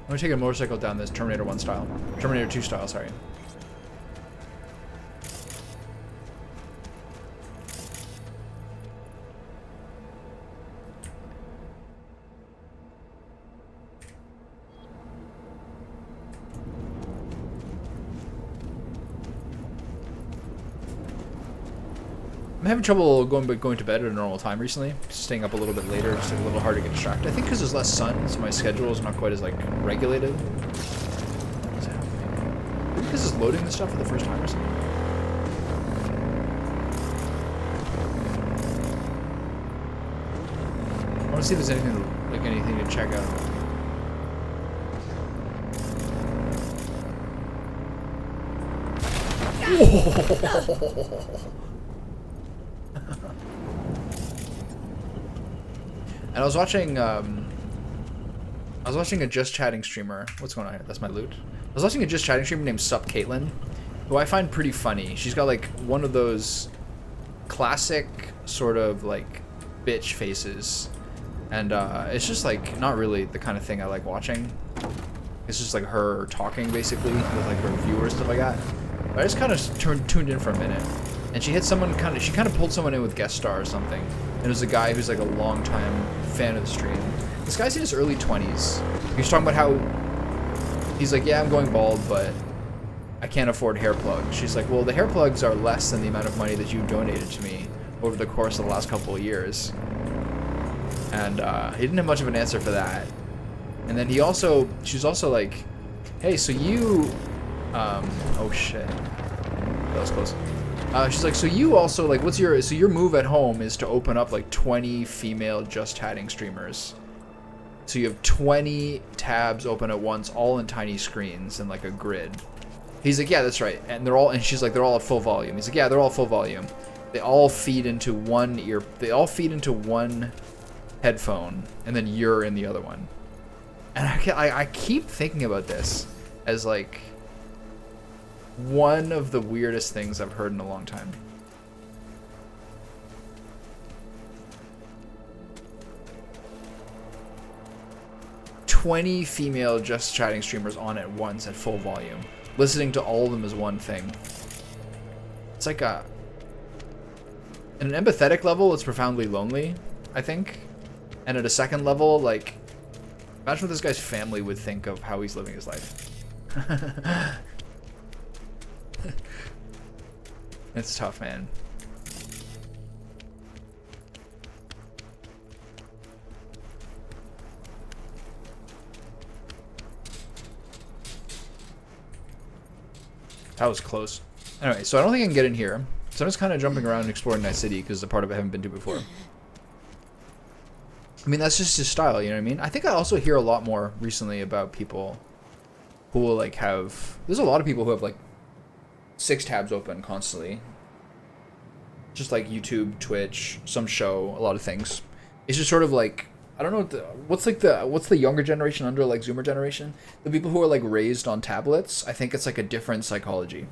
I'm gonna take a motorcycle down this Terminator 1 style. Terminator 2 style, sorry. I'm having trouble going to bed at a normal time recently. Just staying up a little bit later, just like a little hard to get distracted. I think because there's less sun, so my schedule is not quite as like regulated. What's happening? Maybe because it's loading this stuff for the first time or something. I want to see if there's anything to check out. And I was watching a Just Chatting streamer. What's going on here? That's my loot. I was watching a Just Chatting streamer named Sup Caitlin, who I find pretty funny. She's got like one of those classic sort of like bitch faces, and it's just like not really the kind of thing I like watching. It's just like her talking basically with like her viewers, stuff like that. But I just kind of tuned in for a minute, and she hit someone she kind of pulled someone in with guest star or something. And it was a guy who's like a long time fan of the stream. This guy's in his early 20s. He was talking about how he's like, yeah, I'm going bald, but I can't afford hair plugs. She's like, well, the hair plugs are less than the amount of money that you donated to me over the course of the last couple of years. And he didn't have much of an answer for that. And then she's also like, hey, so you, oh shit, that was close. She's like, so you also, like, what's your, so your move at home is to open up, like, 20 female just chatting streamers. So you have 20 tabs open at once, all in tiny screens and, like, a grid. He's like, yeah, that's right. And they're all, and she's like, they're all at full volume. He's like, yeah, they're all full volume. They all feed into one ear, they all feed into one headphone, and then you're in the other one. And I keep thinking about this as, like, one of the weirdest things I've heard in a long time. "20 female just chatting streamers on at once at full volume, listening to all of them as one thing." It's like a... At an empathetic level, it's profoundly lonely, I think. And at a second level, like, imagine what this guy's family would think of how he's living his life. It's tough, man. That was close. Anyway, so I don't think I can get in here. So I'm just kind of jumping around and exploring Night City because it's a part of it I haven't been to before. I mean, that's just his style, you know what I mean? I think I also hear a lot more recently about people who will, like, have... There's a lot of people who have, like, 6 tabs open constantly. Just, like, YouTube, Twitch, some show, a lot of things. It's just sort of, like... I don't know what's the younger generation under, like, Zoomer generation? The people who are, like, raised on tablets, I think it's, like, a different psychology.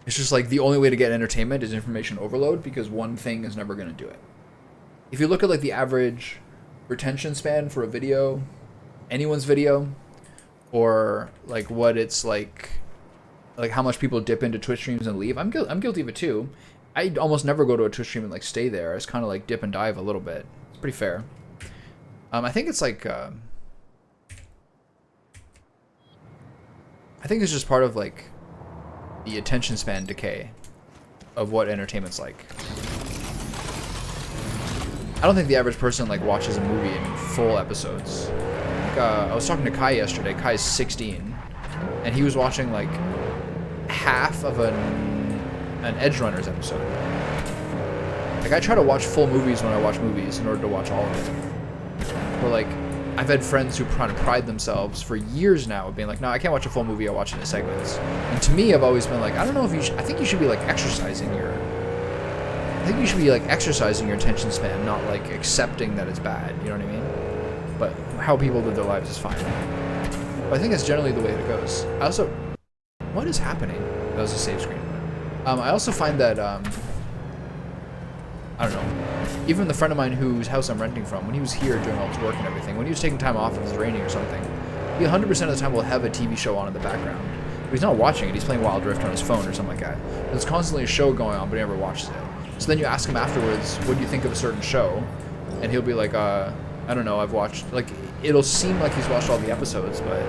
It's just, like, the only way to get entertainment is information overload because one thing is never going to do it. If you look at, like, the average retention span for a video, anyone's video, or, like, what it's like how much people dip into Twitch streams and leave, I'm guilty of it too. I almost never go to a Twitch stream and, like, stay there. It's kind of like dip and dive a little bit. It's pretty fair. I think it's like I think it's just part of, like, the attention span decay of what entertainment's like. I don't think the average person, like, watches a movie in full episodes. Like, I was talking to Kai yesterday. Kai's 16, and he was watching, like, half of an Edge Runners episode. Like, I try to watch full movies when I watch movies in order to watch all of it. But, like, I've had friends who kind of pride themselves for years now of being like, no, I can't watch a full movie, I'll watch it in segments. And to me, I've always been like, I don't know if you should, I think you should be, like, exercising your attention span, not, like, accepting that it's bad, you know what I mean? But how people live their lives is fine. But I think that's generally the way it goes. I also... What is happening? That was a save screen. I also find that, I don't know, even the friend of mine whose house I'm renting from, when he was here doing all his work and everything, when he was taking time off if it's raining or something, he 100% of the time will have a TV show on in the background. But he's not watching it, he's playing Wild Rift on his phone or something like that. There's constantly a show going on, but he never watches it. So then you ask him afterwards, what do you think of a certain show? And he'll be like, I don't know, I've watched, like, it'll seem like he's watched all the episodes, but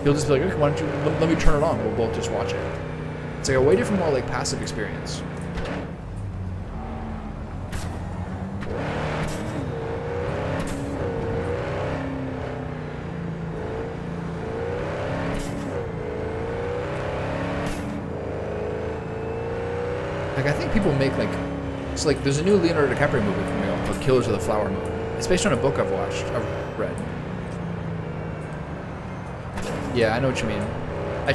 he'll just be like, okay, why don't you, let me turn it on, we'll both just watch it. It's like a way different, more, like, passive experience. Like, I think people make, like, it's like, there's a new Leonardo DiCaprio movie coming out called Killers of the Flower Moon. It's based on a book I've read. Yeah, I know what you mean. I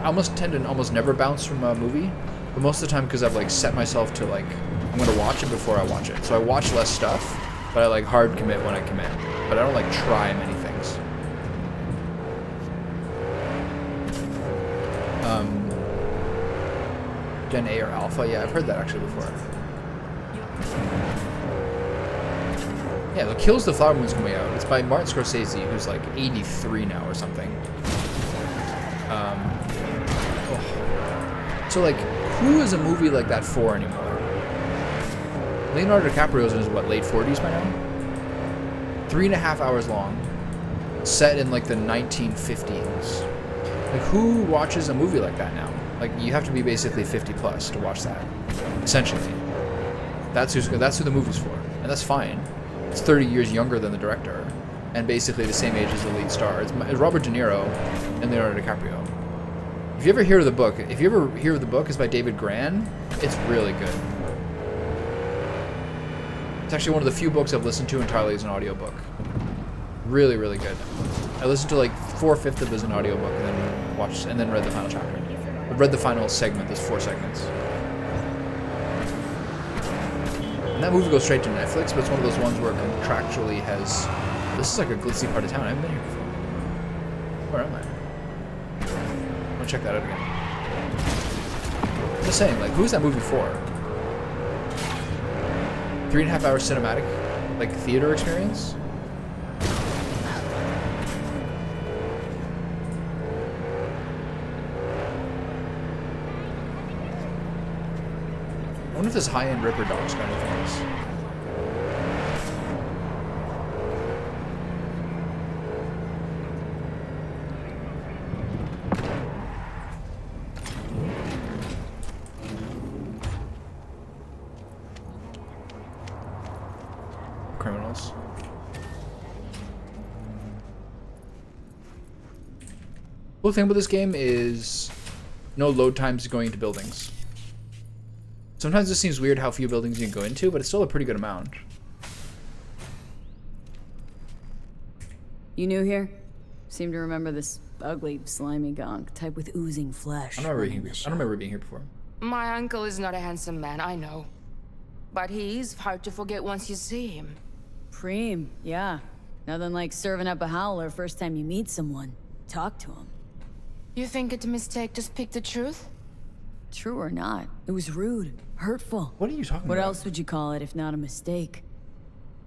almost tend to almost never bounce from a movie, but most of the time because I've, like, set myself to, like, I'm gonna watch it before I watch it. So I watch less stuff, but I, like, hard commit when I commit. But I don't, like, try many things. Gen A or Alpha? Yeah, I've heard that actually before. Yeah, the Kills the Flower Moon's coming out. It's by Martin Scorsese, who's like 83 now or something. So, like, who is a movie like that for anymore? Leonardo DiCaprio's in his, what, late 40s by now? 3.5 hours long. Set in, like, the 1950s. Like, who watches a movie like that now? Like, you have to be basically 50 plus to watch that. Essentially. That's who the movie's for. And that's fine. It's 30 years younger than the director. And basically the same age as the lead star. It's Robert De Niro and Leonardo DiCaprio. If you ever hear the book, it's by David Gran. It's really good. It's actually one of the few books I've listened to entirely as an audiobook. Really, really good. I listened to like 4/5 of it as an audiobook and then watched and then read the final chapter. I read the final segment. There's 4 segments. And that movie goes straight to Netflix, but it's one of those ones where it contractually has. This is like a glitzy part of town. I haven't been here before. Where am I? I'm gonna check that out again. I'm just saying, like, who's that movie for? 3.5 hour cinematic, like, theater experience? I wonder if this high-end Ripper Dogs kind of things. Criminals. Cool thing about this game is no load times going into buildings. Sometimes it seems weird how few buildings you can go into, but it's still a pretty good amount. You new here? Seem to remember this ugly, slimy gonk, type with oozing flesh. I don't remember being here before. My uncle is not a handsome man, I know. But he is hard to forget once you see him. Preem, yeah. Nothing like serving up a howler first time you meet someone. Talk to him. You think it's a mistake to speak the truth? True or not, it was rude, hurtful. What are you talking What about? else would you call it if not a mistake?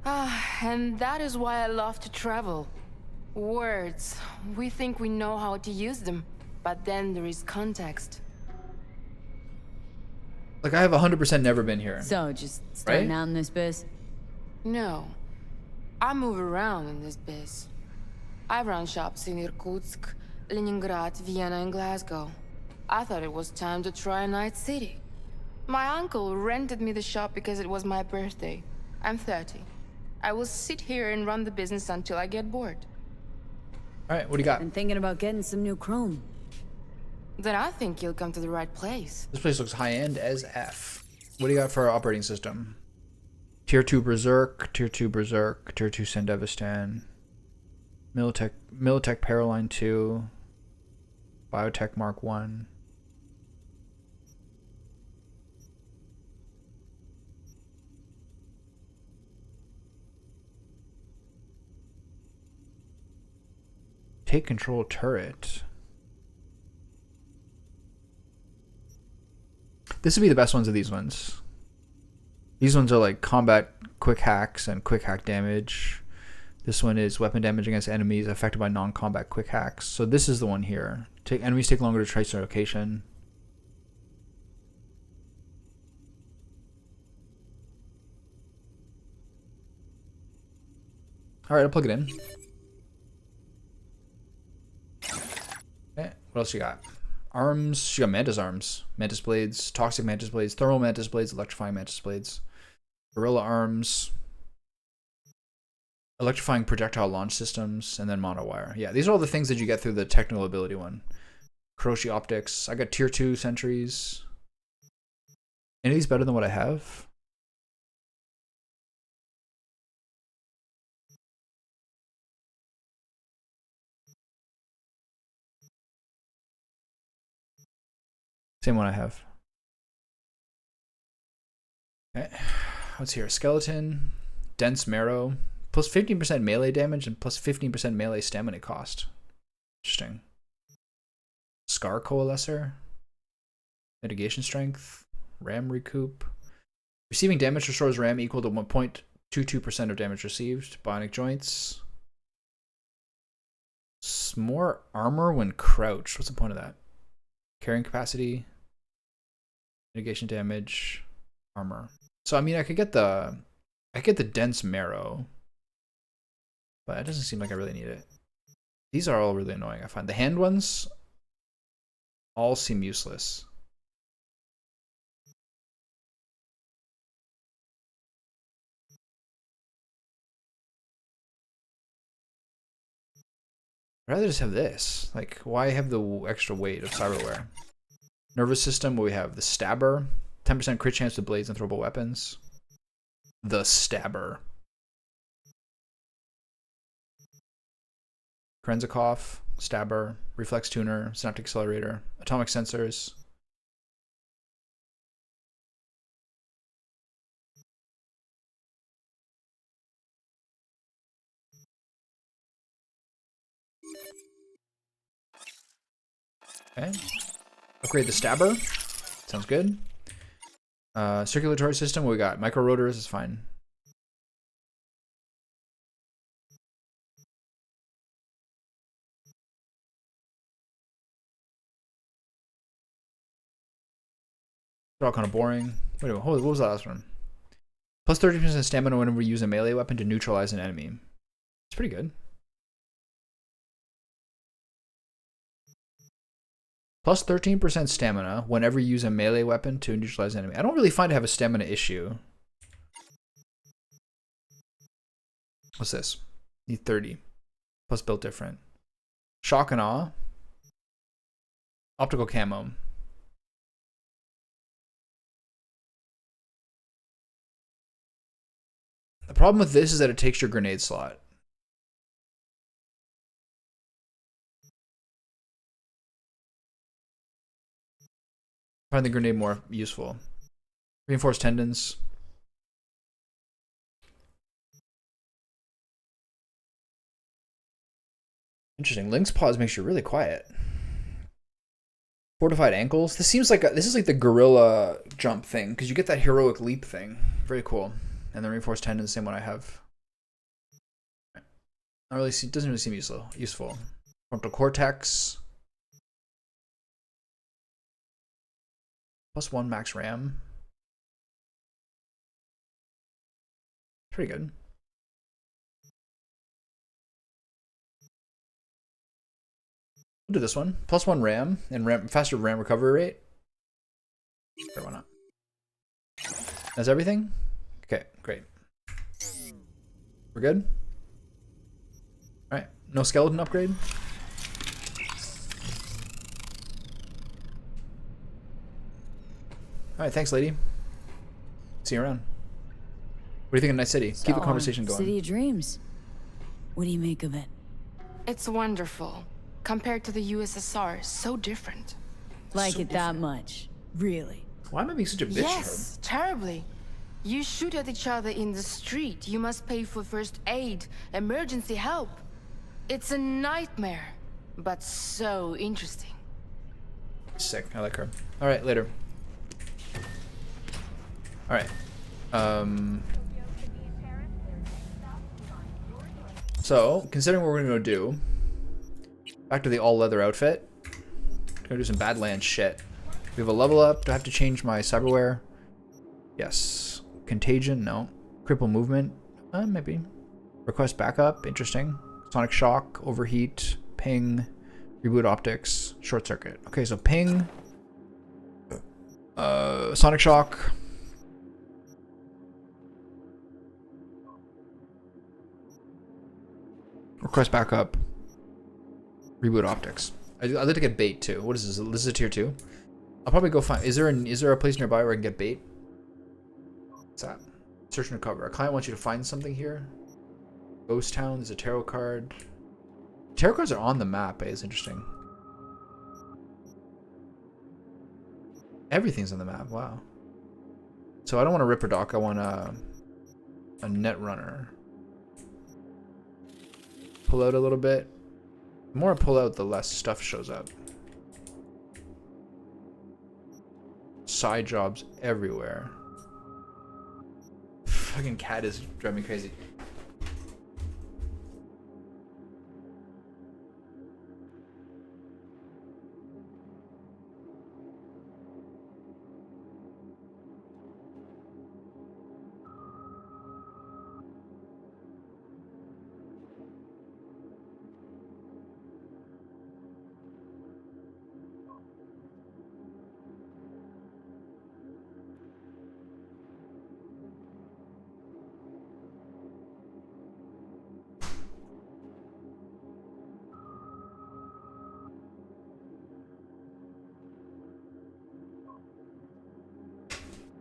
And that is why I love to travel. Words. We think we know how to use them, but then there is context. Like, I have 100% never been here. So, just starting Right? out in this biz? No. I move around in this biz. I run shops in Irkutsk, Leningrad, Vienna, and Glasgow. I thought it was time to try a night city. My uncle rented me the shop because it was my birthday. I'm 30. I will sit here and run the business until I get bored. Alright, what do you got? I'm thinking about getting some new chrome. Then I think you'll come to the right place. This place looks high-end as F. What do you got for our operating system? Tier 2 Berserk, Tier 2 Berserk, Tier 2 Sandevistan, Militech Paraline 2, Biotech Mark 1. Take control turret. This would be the best ones of these ones. These ones are like combat quick hacks and quick hack damage. This one is weapon damage against enemies affected by non-combat quick hacks. So this is the one here. Enemies take longer to trace their location. Alright, I'll plug it in. Okay, what else you got? Arms. You got Mantis arms. Mantis blades. Toxic Mantis blades. Thermal Mantis blades. Electrifying Mantis blades. Gorilla arms. Electrifying projectile launch systems. And then monowire. Yeah, these are all the things that you get through the technical ability one. Kuroshi optics. I got tier 2 sentries. Any of these better than what I have? Same one I have. Okay. What's here? Skeleton. Dense marrow. Plus 15% melee damage and plus 15% melee stamina cost. Interesting. Scar coalescer. Mitigation strength. RAM recoup. Receiving damage restores RAM equal to 1.22% of damage received. Bionic joints. More armor when crouched. What's the point of that? Carrying capacity. Mitigation damage. Armor. So I mean I could get the dense marrow. But it doesn't seem like I really need it. These are all really annoying, I find. The hand ones all seem useless. I'd rather just have this. Like, why have the extra weight of cyberware? Nervous system, where we have the stabber. 10% crit chance with blades and throwable weapons. The stabber. Krenzikov, stabber, reflex tuner, synaptic accelerator, atomic sensors. Okay. Upgrade the stabber. Sounds good. Circulatory system, we got micro rotors, is fine. They're all kind of boring. Wait a minute, what was the last one? Plus 30% stamina whenever we use a melee weapon to neutralize an enemy. It's pretty good. Plus 13% stamina whenever you use a melee weapon to neutralize an enemy. I don't really find to have a stamina issue. What's this? Need 30. Plus built different. Shock and awe. Optical camo. The problem with this is that it takes your grenade slot. I find the grenade more useful. Reinforced tendons. Interesting. Link's paws makes you really quiet. Fortified ankles. This seems like this is like the gorilla jump thing because you get that heroic leap thing. Very cool. And the reinforced tendon, the same one I have. Not really. Doesn't really seem useful. Frontal cortex. +1 max RAM. Pretty good. We'll do this one. +1 RAM and faster RAM recovery rate. Sure, why not? That's everything? Okay, great. We're good? Alright, no skeleton upgrade? Alright, thanks, lady. See you around. What do you think of Night City? Keep the conversation going. City of Dreams. What do you make of it? It's wonderful. Compared to the USSR, so different. Like so it different. That much? Really? Why am I being such a bitch? Yes, terribly. You shoot at each other in the street. You must pay for first aid, emergency help. It's a nightmare, but so interesting. Sick. I like her. All right, later. All right. So, considering what we're gonna do, back to the all leather outfit. Gonna do some Badlands shit. We have a level up. Do I have to change my cyberware? Yes. Contagion? No. Cripple movement? Maybe. Request backup? Interesting. Sonic shock, overheat, ping, reboot optics, short circuit. Okay, so ping, sonic shock. Request backup. Reboot optics. I'd like to get bait too. What is this? This is a tier 2. I'll probably go find. Is there a place nearby where I can get bait? What's that? Search and recover. A client wants you to find something here. Ghost Town. There's a tarot card. Tarot cards are on the map. It's interesting. Everything's on the map. Wow. So I don't want a Ripper Doc. I want a net runner. Pull out a little bit. The more I pull out, the less stuff shows up. Side jobs everywhere. Fucking cat is driving me crazy.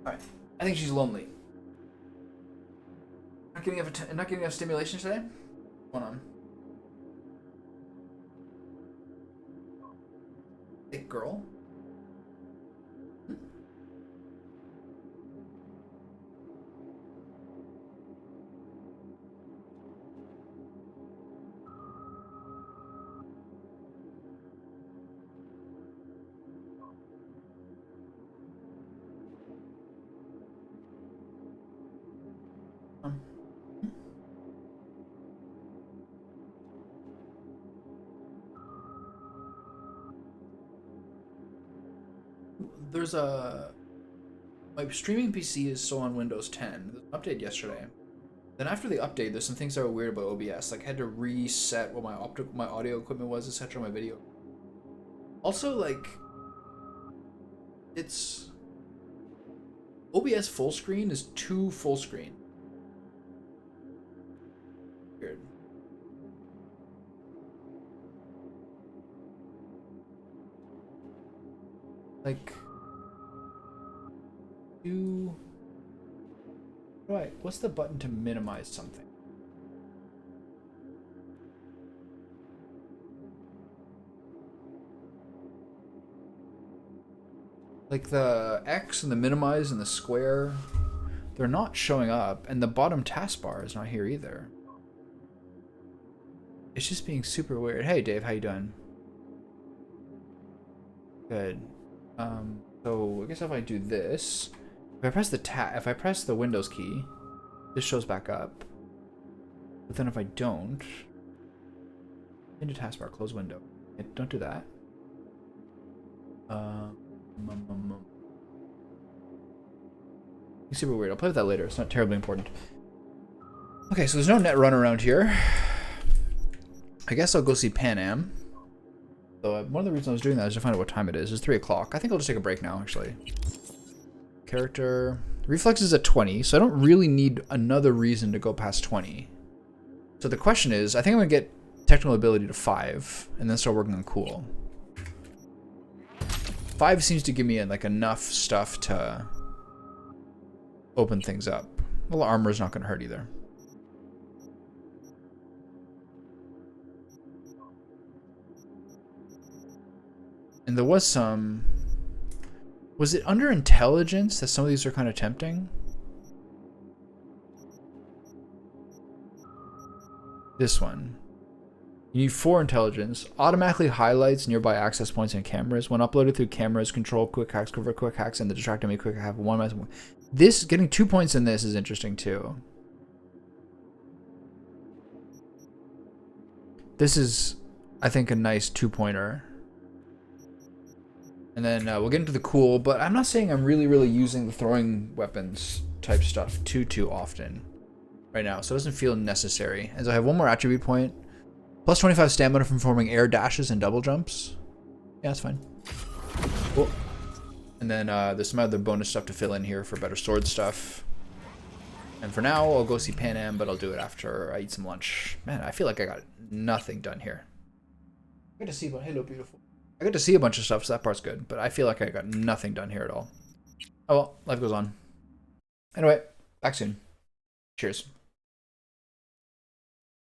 Alright. I think she's lonely. Not getting enough stimulation today? What's going on? Hey, girl. There's a... My streaming PC is still on Windows 10. There's an update yesterday. Then after the update, there's some things that are weird about OBS. Like, I had to reset what my audio equipment was, etc., my video. Also, like... It's... OBS full screen is too full screen. Weird. Like... Right, what's the button to minimize something? Like the X and the minimize and the square, they're not showing up, and the bottom taskbar is not here either. It's just being super weird. Hey Dave, how you doing? Good. So I guess if I do this, if I press the Windows key, this shows back up. But then if I don't, into taskbar, close window. Don't do that. It's super weird. I'll play with that later. It's not terribly important. Okay, so there's no net run around here. I guess I'll go see Pan Am. So one of the reasons I was doing that is to find out what time it is. It's 3 o'clock. I think I'll just take a break now, actually. Character. Reflex is at 20, so I don't really need another reason to go past 20. So the question is, I think I'm going to get technical ability to 5, and then start working on cool. 5 seems to give me like enough stuff to open things up. A little armor is not going to hurt either. And there was some... Was it under intelligence that some of these are kind of tempting? This one. You need 4 intelligence. Automatically highlights nearby access points and cameras. When uploaded through cameras, control quick hacks, cover quick hacks, and the distract enemy quick hack. This, getting 2 points in this is interesting too. This is, I think, a nice 2-pointer. And then we'll get into the cool, but I'm not saying I'm really using the throwing weapons type stuff too often right now, so it doesn't feel necessary. And so I have one more attribute point. Plus 25 stamina from performing air dashes and double jumps. Yeah, that's fine. Cool. And then there's some other bonus stuff to fill in here for better sword stuff. And for now, I'll go see Pan Am, but I'll do it after I eat some lunch. Man, I feel like I got nothing done here. Good to see you. Hello, beautiful. I got to see a bunch of stuff, so that part's good. But I feel like I got nothing done here at all. Oh well, life goes on. Anyway, back soon. Cheers.